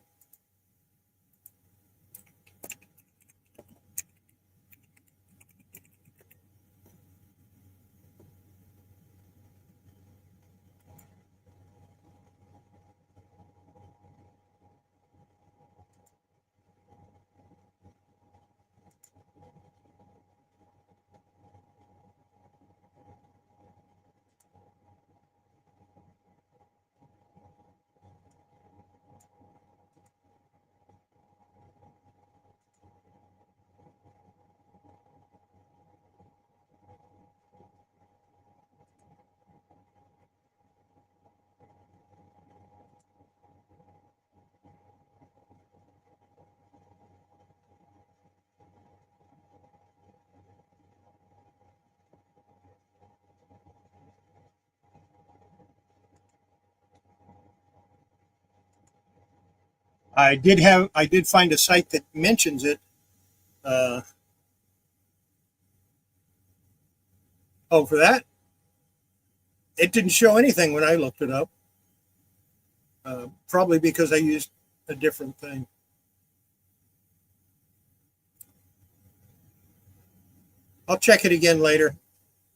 I did find a site that mentions it. Uh, oh, for that, it didn't show anything when I looked it up. Probably because I used a different thing. I'll check it again later.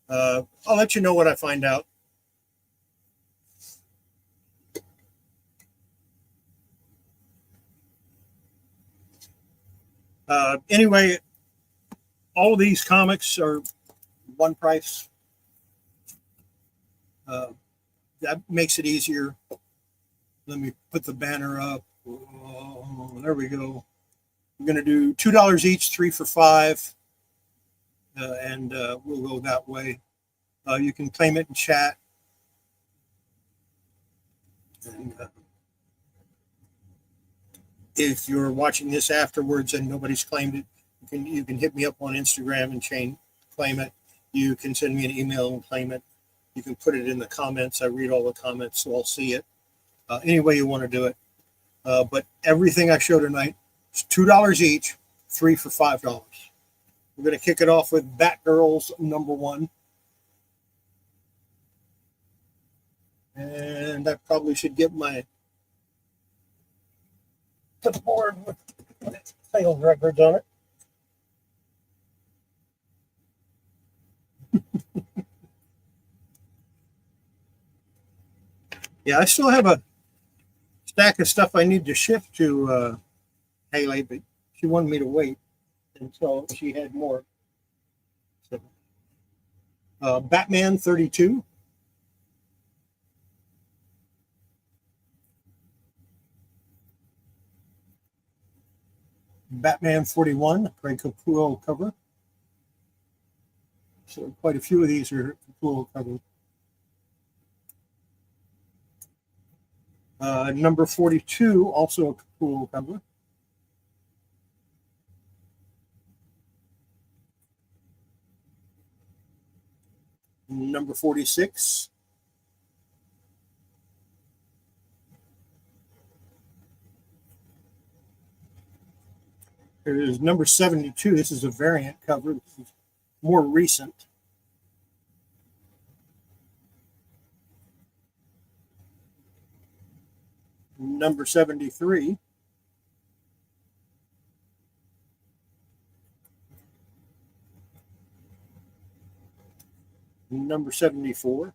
I'll let you know what I find out. Anyway, all these comics are one price. That makes it easier. Let me put the banner up. Oh, there we go. I'm going to do $2 each, 3 for $5, and we'll go that way. You can claim it in chat. And if you're watching this afterwards and nobody's claimed it, you can hit me up on Instagram and claim it. You can send me an email and claim it. You can put it in the comments. I read all the comments, so I'll see it. Any way you want to do it. But everything I show tonight is $2 each, 3 for $5. We're going to kick it off with Batgirls #1. And I probably should get my clipboard with sales records on it. Yeah, I still have a stack of stuff I need to ship to Haley, but she wanted me to wait until she had more. So, Batman 32. Batman 41, Greg Capullo cover. So quite a few of these are Capullo cover. Number 42, also a Capullo cover. Number 46. There's number 72. This is a variant cover. This is more recent. Number 73. Number 74.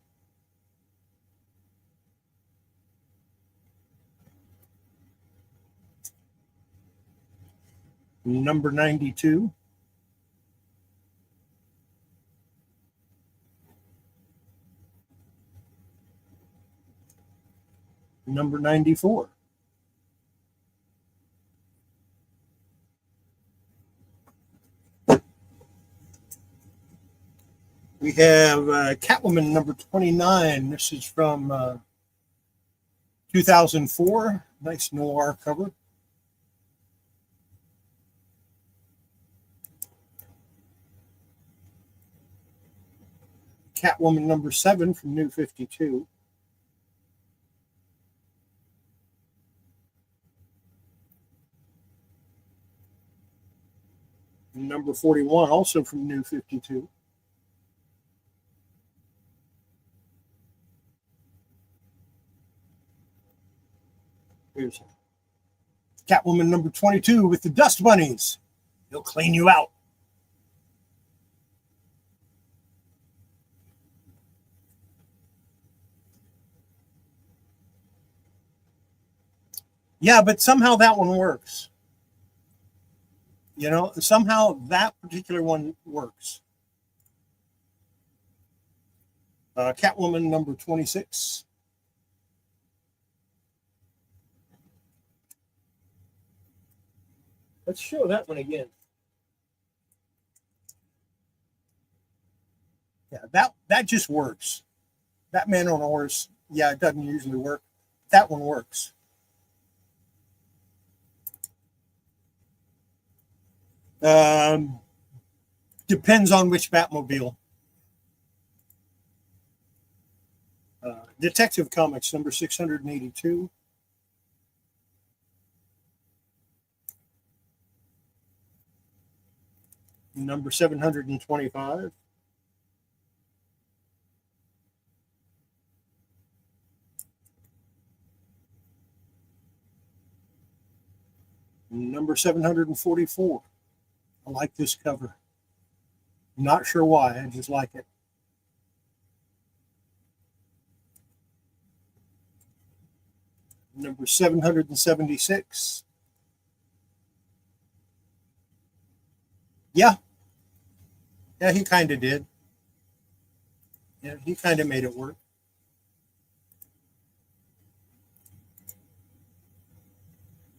Number 92. Number 94. We have Catwoman number 29. This is from 2004. Nice noir cover. Catwoman number 7 from New 52. Number 41, also from New 52. Here's Catwoman number 22 with the dust bunnies. He'll clean you out. Yeah, but somehow that one works. You know, somehow that particular one works. Catwoman number 26. Let's show that one again. Yeah, that just works. Batman on a horse, yeah, it doesn't usually work. That one works. Depends on which Batmobile. Detective Comics number 682. Number 725. Number 744. I like this cover. Not sure why, I just like it. Number 776. Yeah, he kind of did. Yeah, he kind of made it work.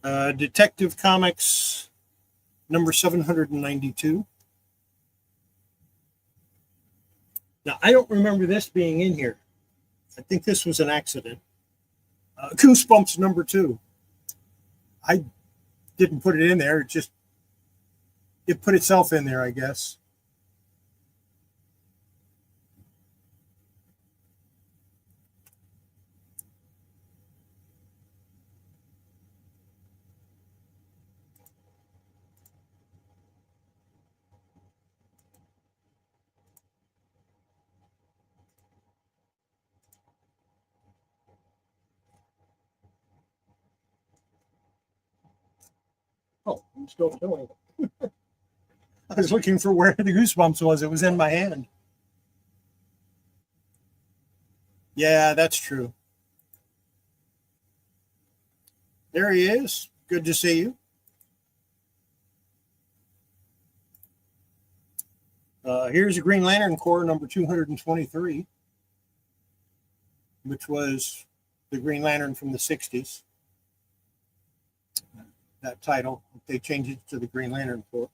Detective Comics number 792. Now, I don't remember this being in here. I think this was an accident. Goosebumps number 2. I didn't put it in there. It put itself in there, I guess. I'm still feeling it. I was looking for where the Goosebumps was. It was in my hand. Yeah, that's true. There he is. Good to see you. Here's a Green Lantern Corps number 223, which was the Green Lantern from the 60s. That title, they changed it to the Green Lantern Corps.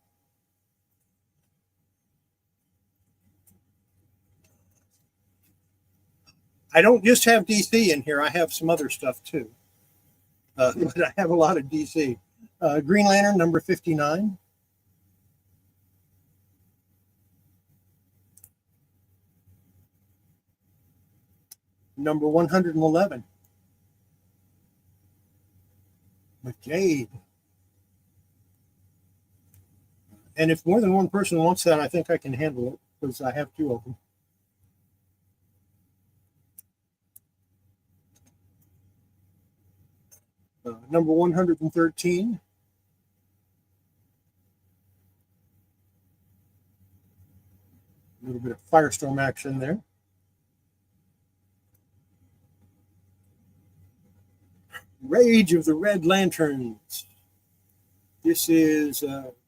I don't just have DC in here. I have some other stuff too. But I have a lot of DC. Green Lantern number 59. Number 111. With Jade. And if more than one person wants that, I think I can handle it because I have two of them. Number 113. A little bit of Firestorm action there. Rage of the Red Lanterns. This is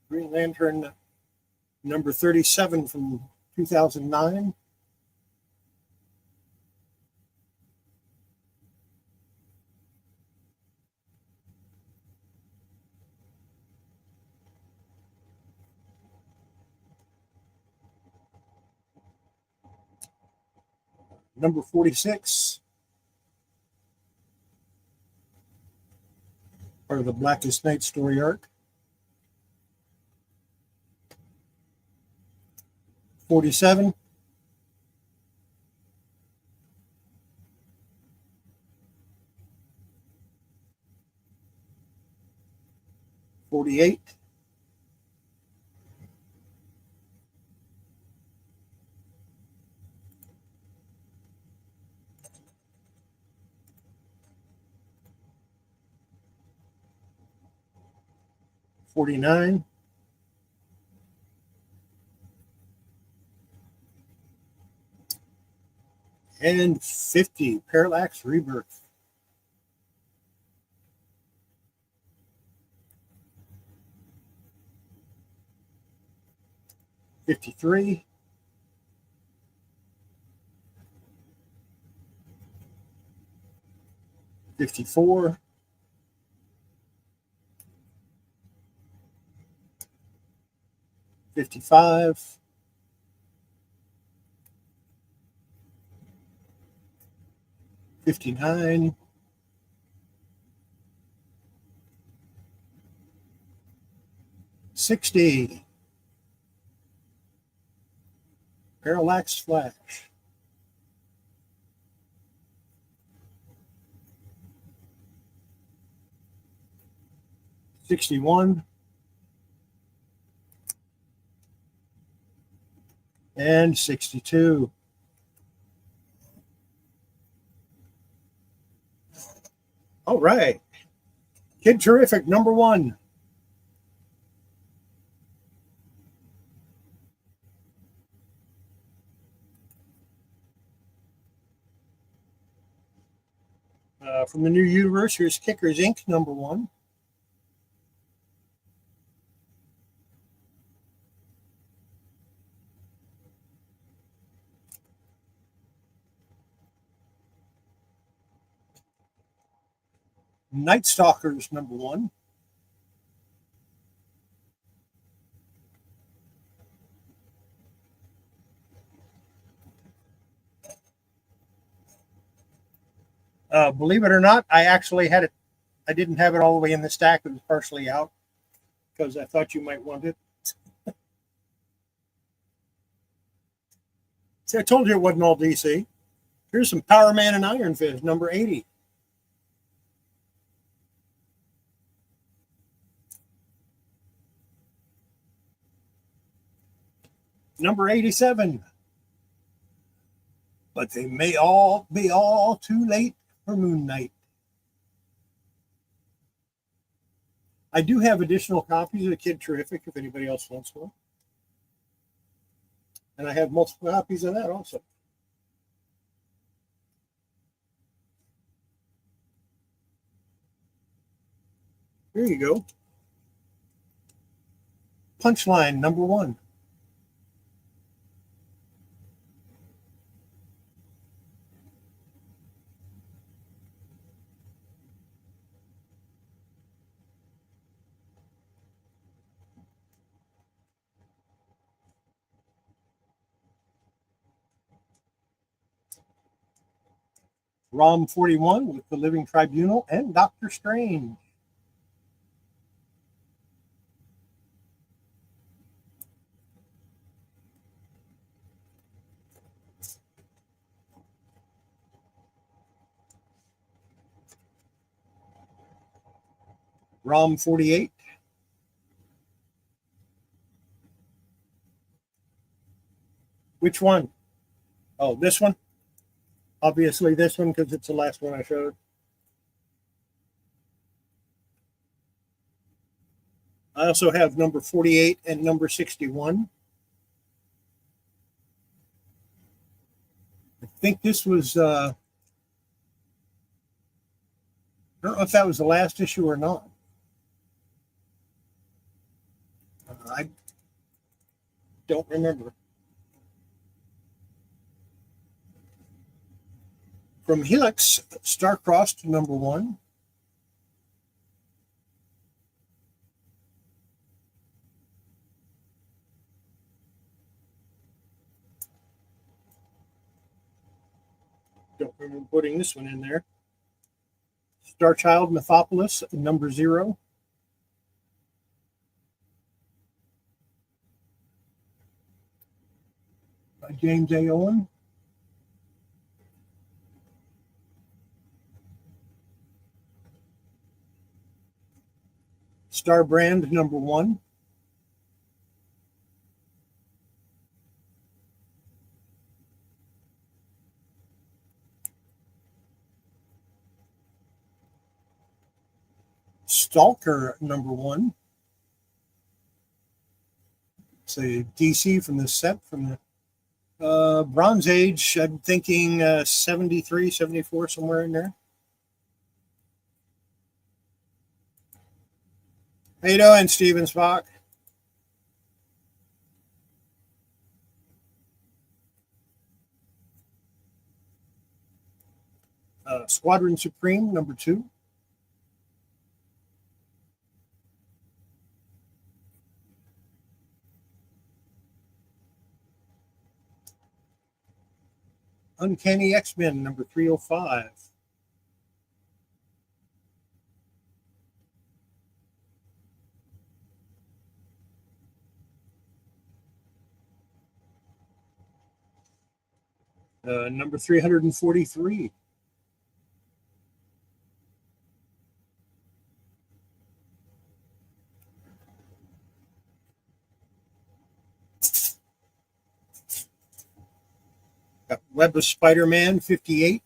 Green Lantern number 37 from 2009. Number 46. Part of the Blackest Night story arc. 47. 48. 49. And 50. Parallax Rebirth. 53. 54. 55. 59. 60. Parallax Flash. 61. And 62. All right. Kid Terrific number 1. From the new universe, here's Kickers Inc. number 1. Night Stalkers number 1. Believe it or not, I actually had it. I didn't have it all the way in the stack. It was partially out because I thought you might want it. See, I told you it wasn't all DC. Here's some Power Man and Iron Fist, number 80. Number 87. But they may all be all too late for Moon Knight. I do have additional copies of the Kid Terrific if anybody else wants one. And I have multiple copies of that also. Here you go. Punchline number 1. ROM 41 with the Living Tribunal and Doctor Strange. ROM 48. Which one? Oh, this one? Obviously this one because it's the last one I showed. I also have number 48 and number 61. I think this was, I don't know if that was the last issue or not. I don't remember. From Helix, Starcrossed number 1. Don't remember putting this one in there. Starchild Mythopolis number 0. By James A. Owen. Star Brand number 1. Stalker number 1. It's a DC from the set from the Bronze Age. I'm thinking 73, 74, somewhere in there. How you doing, Steven Spock? Squadron Supreme number 2. Uncanny X-Men number 305. Number 343. Got Web of Spider-Man 58.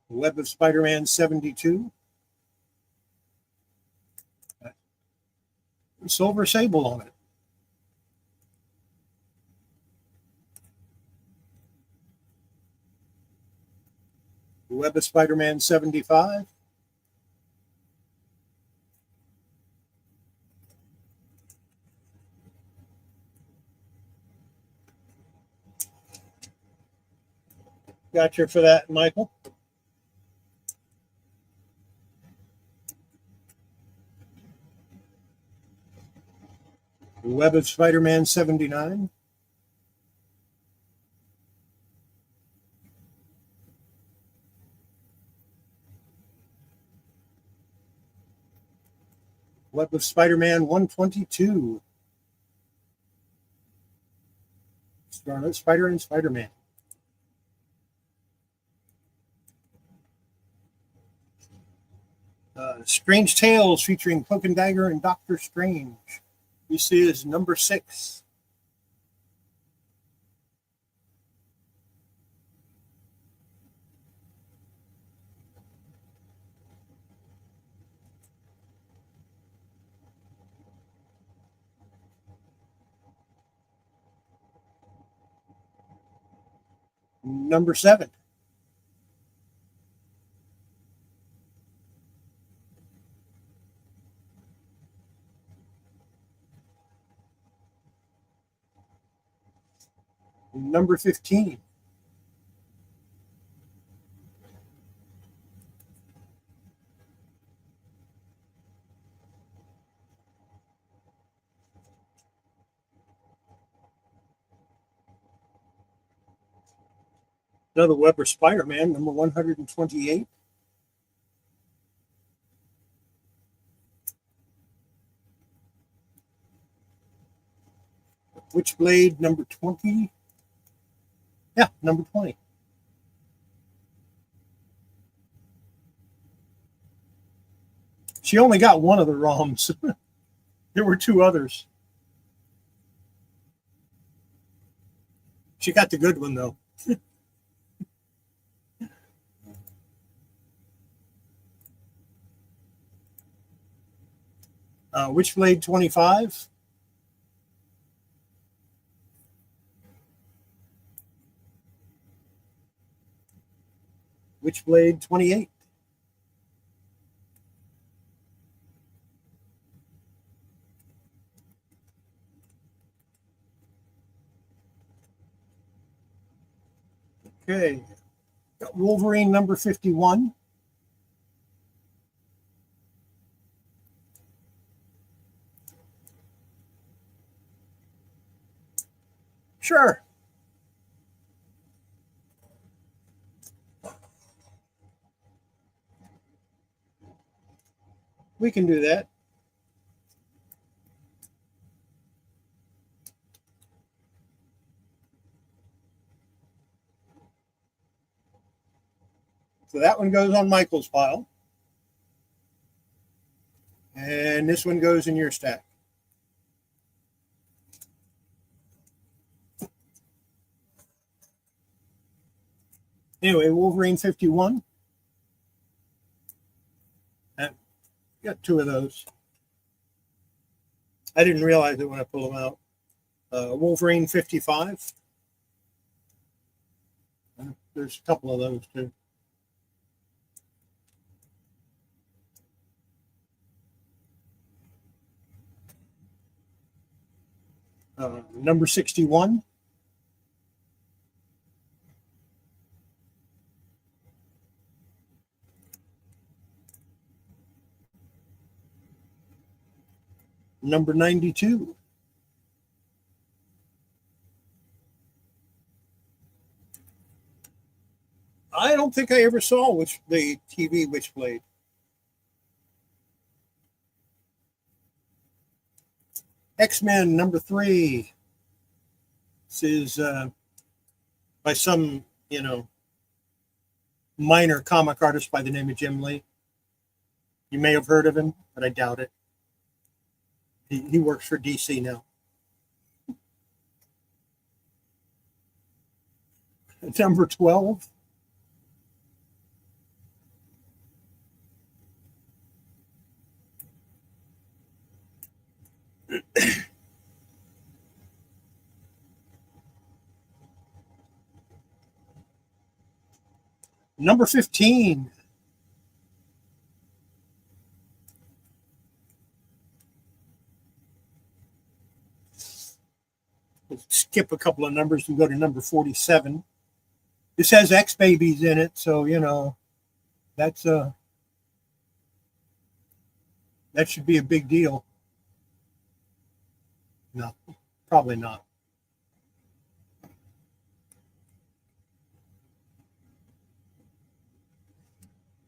Web of Spider-Man 72. Silver Sable on it. Web of Spider-Man 75. Gotcha for that, Michael. Web of Spider-Man 79. Web of Spider-Man 122. Scarlet Spider and Spider-Man. Strange Tales featuring Cloak and Dagger and Doctor Strange. This is number 6. Number 7. Number 15. Another Weber Spider-Man, number 128. Witchblade, number 20. Yeah, number 20. She only got one of the ROMs. There were 2 others. She got the good one, though. Witchblade 25. Witchblade 28. Okay. Got Wolverine number 51. Sure. We can do that. So that one goes on Michael's pile. And this one goes in your stack. Anyway, Wolverine 51. And got 2 of those. I didn't realize it when I pulled them out. Wolverine 55. There's a couple of those too. Number 61. Number 92. I don't think I ever saw the TV Witchblade. X-Men number 3. This is by some, minor comic artist by the name of Jim Lee. You may have heard of him, but I doubt it. He works for DC now. Number 12. Number 15. We'll skip a couple of numbers and go to number 47. This has X babies in it, so that's that should be a big deal. No, probably not.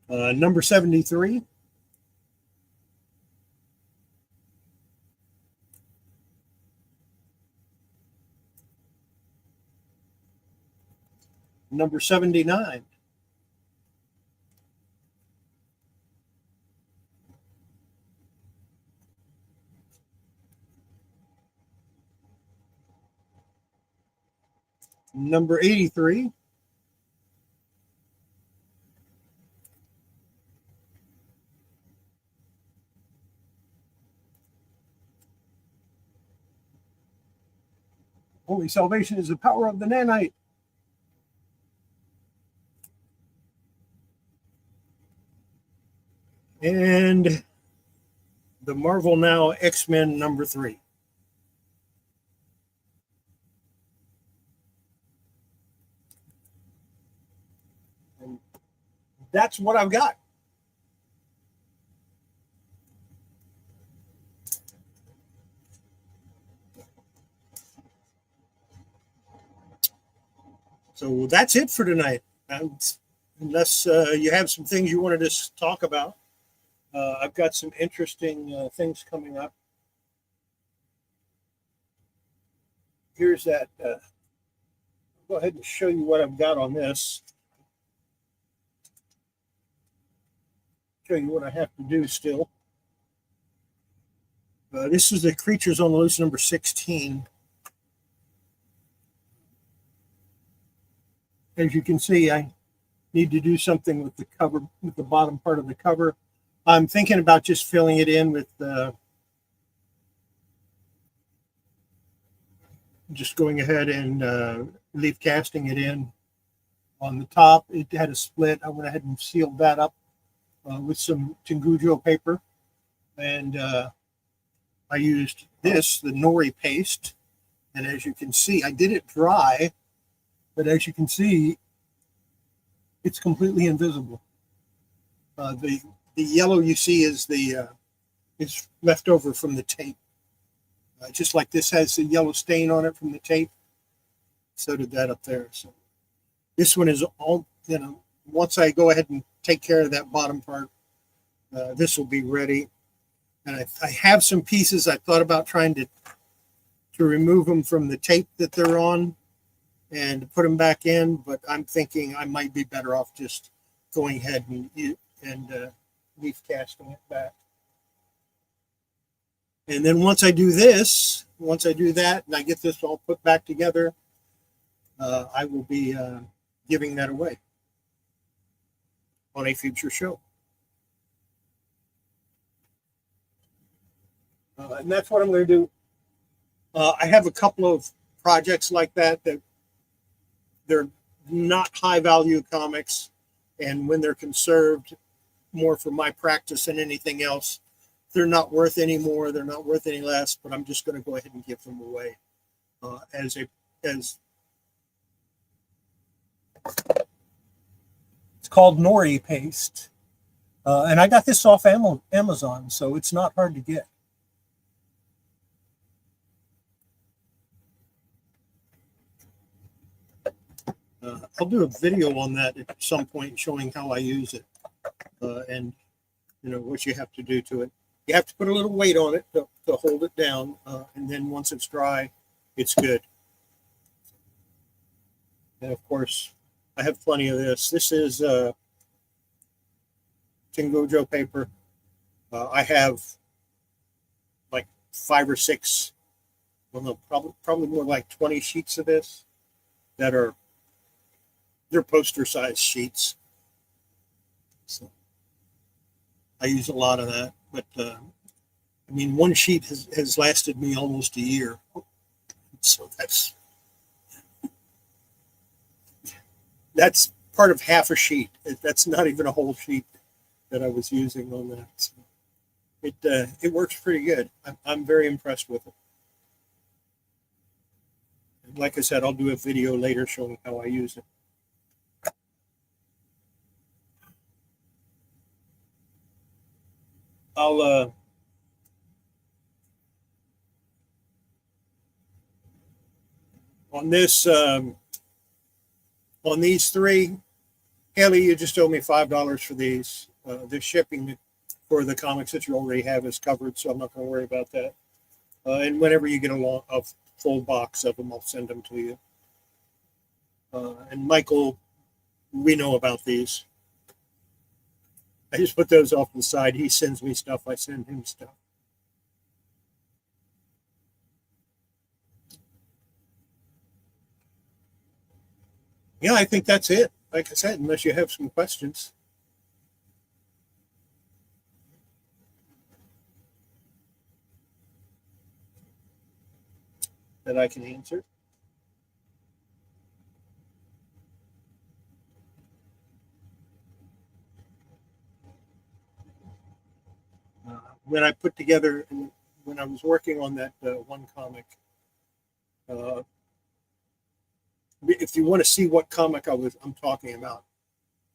Number 73. Number 79. Number 83. Holy salvation is the power of the nanite. And the Marvel Now X-Men #3. And that's what I've got. So that's it for tonight. Unless you have some things you wanted to talk about, I've got some interesting things coming up. Here's that. I'll go ahead and show you what I've got on this. Show you what I have to do still. This is the Creatures on the Loose #16. As you can see, I need to do something with the cover, with the bottom part of the cover. I'm thinking about just filling it in with just going ahead and leaf casting it in on the top. It had a split. I went ahead and sealed that up with some Tingujo paper. And I used this, the nori paste. And as you can see, I did it dry, but as you can see, it's completely invisible. The yellow you see is is left over from the tape. Just like this has a yellow stain on it from the tape, so did that up there. So this one is all, once I go ahead and take care of that bottom part, this will be ready. And I have some pieces I thought about trying to remove them from the tape that they're on and put them back in, but I'm thinking I might be better off just going ahead and leaf casting it back. And then once I do that, and I get this all put back together, I will be giving that away on a future show. And that's what I'm going to do. I have a couple of projects like that they're not high value comics, and when they're conserved more for my practice than anything else, they're not worth any more, they're not worth any less, but I'm just going to go ahead and give them away as it's called nori paste, and I got this off Amazon, so it's not hard to get. I'll do a video on that at some point showing how I use it, and what you have to do to it. You have to put a little weight on it to hold it down, and then once it's dry, it's good. And of course, I have plenty of this. This is Tingujo paper. I have like 5 or 6, well, no, probably more like 20 sheets of this that they're poster size sheets. So I use a lot of that, but I mean, one sheet has lasted me almost a year. So that's part of half a sheet. That's not even a whole sheet that I was using on that. So it works pretty good. I'm very impressed with it. And like I said, I'll do a video later showing how I use it. I'll on this on these 3, Haley, you just owe me $5 for these. The shipping for the comics that you already have is covered, so I'm not going to worry about that. And whenever you get a full box of them, I'll send them to you. And Michael, we know about these. I just put those off to the side. He sends me stuff. I send him stuff. Yeah, I think that's it. Like I said, unless you have some questions. That I can answer. when I put together, when I was working on that one comic, uh, if you want to see what comic I'm talking about,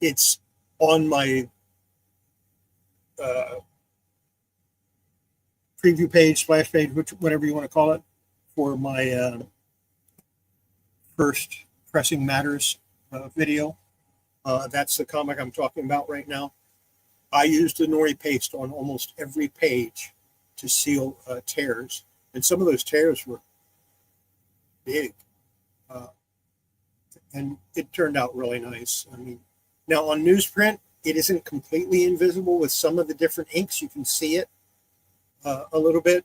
it's on my uh, preview page, splash page, whatever you want to call it, for my first Pressing Matters video. That's the comic I'm talking about right now. I used a nori paste on almost every page to seal tears, and some of those tears were big, uh, and it turned out really nice. I mean, now on newsprint, it isn't completely invisible. With some of the different inks, you can see it a little bit,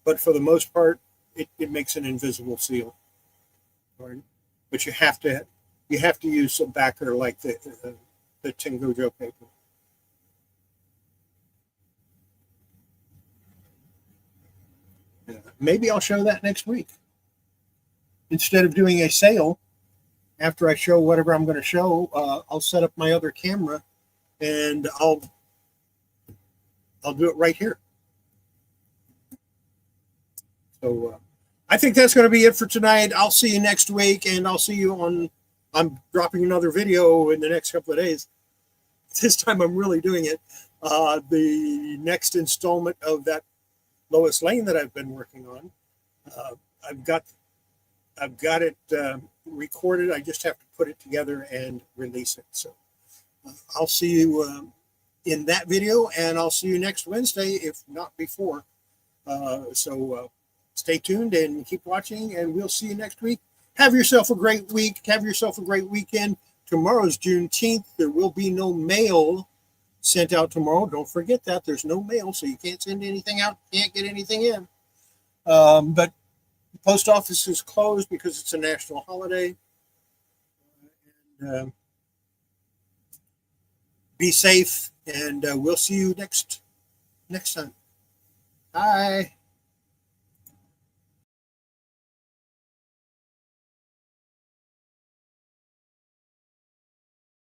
but for the most part, it makes an invisible seal. But you have to use a backer like the Tengojo paper. Yeah. Maybe I'll show that next week instead of doing a sale. After I show whatever I'm going to show, I'll set up my other camera and I'll do it right here. So I think that's going to be it for tonight. I'll see you next week, and I'll see you on. I'm dropping another video in the next couple of days. This time I'm really doing it. The next installment of that Lois Lane that I've been working on. I've got it recorded. I just have to put it together and release it. So I'll see you in that video, and I'll see you next Wednesday, if not before. So stay tuned and keep watching, and we'll see you next week. Have yourself a great week. Have yourself a great weekend. Tomorrow's Juneteenth. There will be no mail sent out tomorrow. Don't forget that. There's no mail, so you can't send anything out. Can't get anything in. But the post office is closed because it's a national holiday. And, be safe, and we'll see you next time. Bye.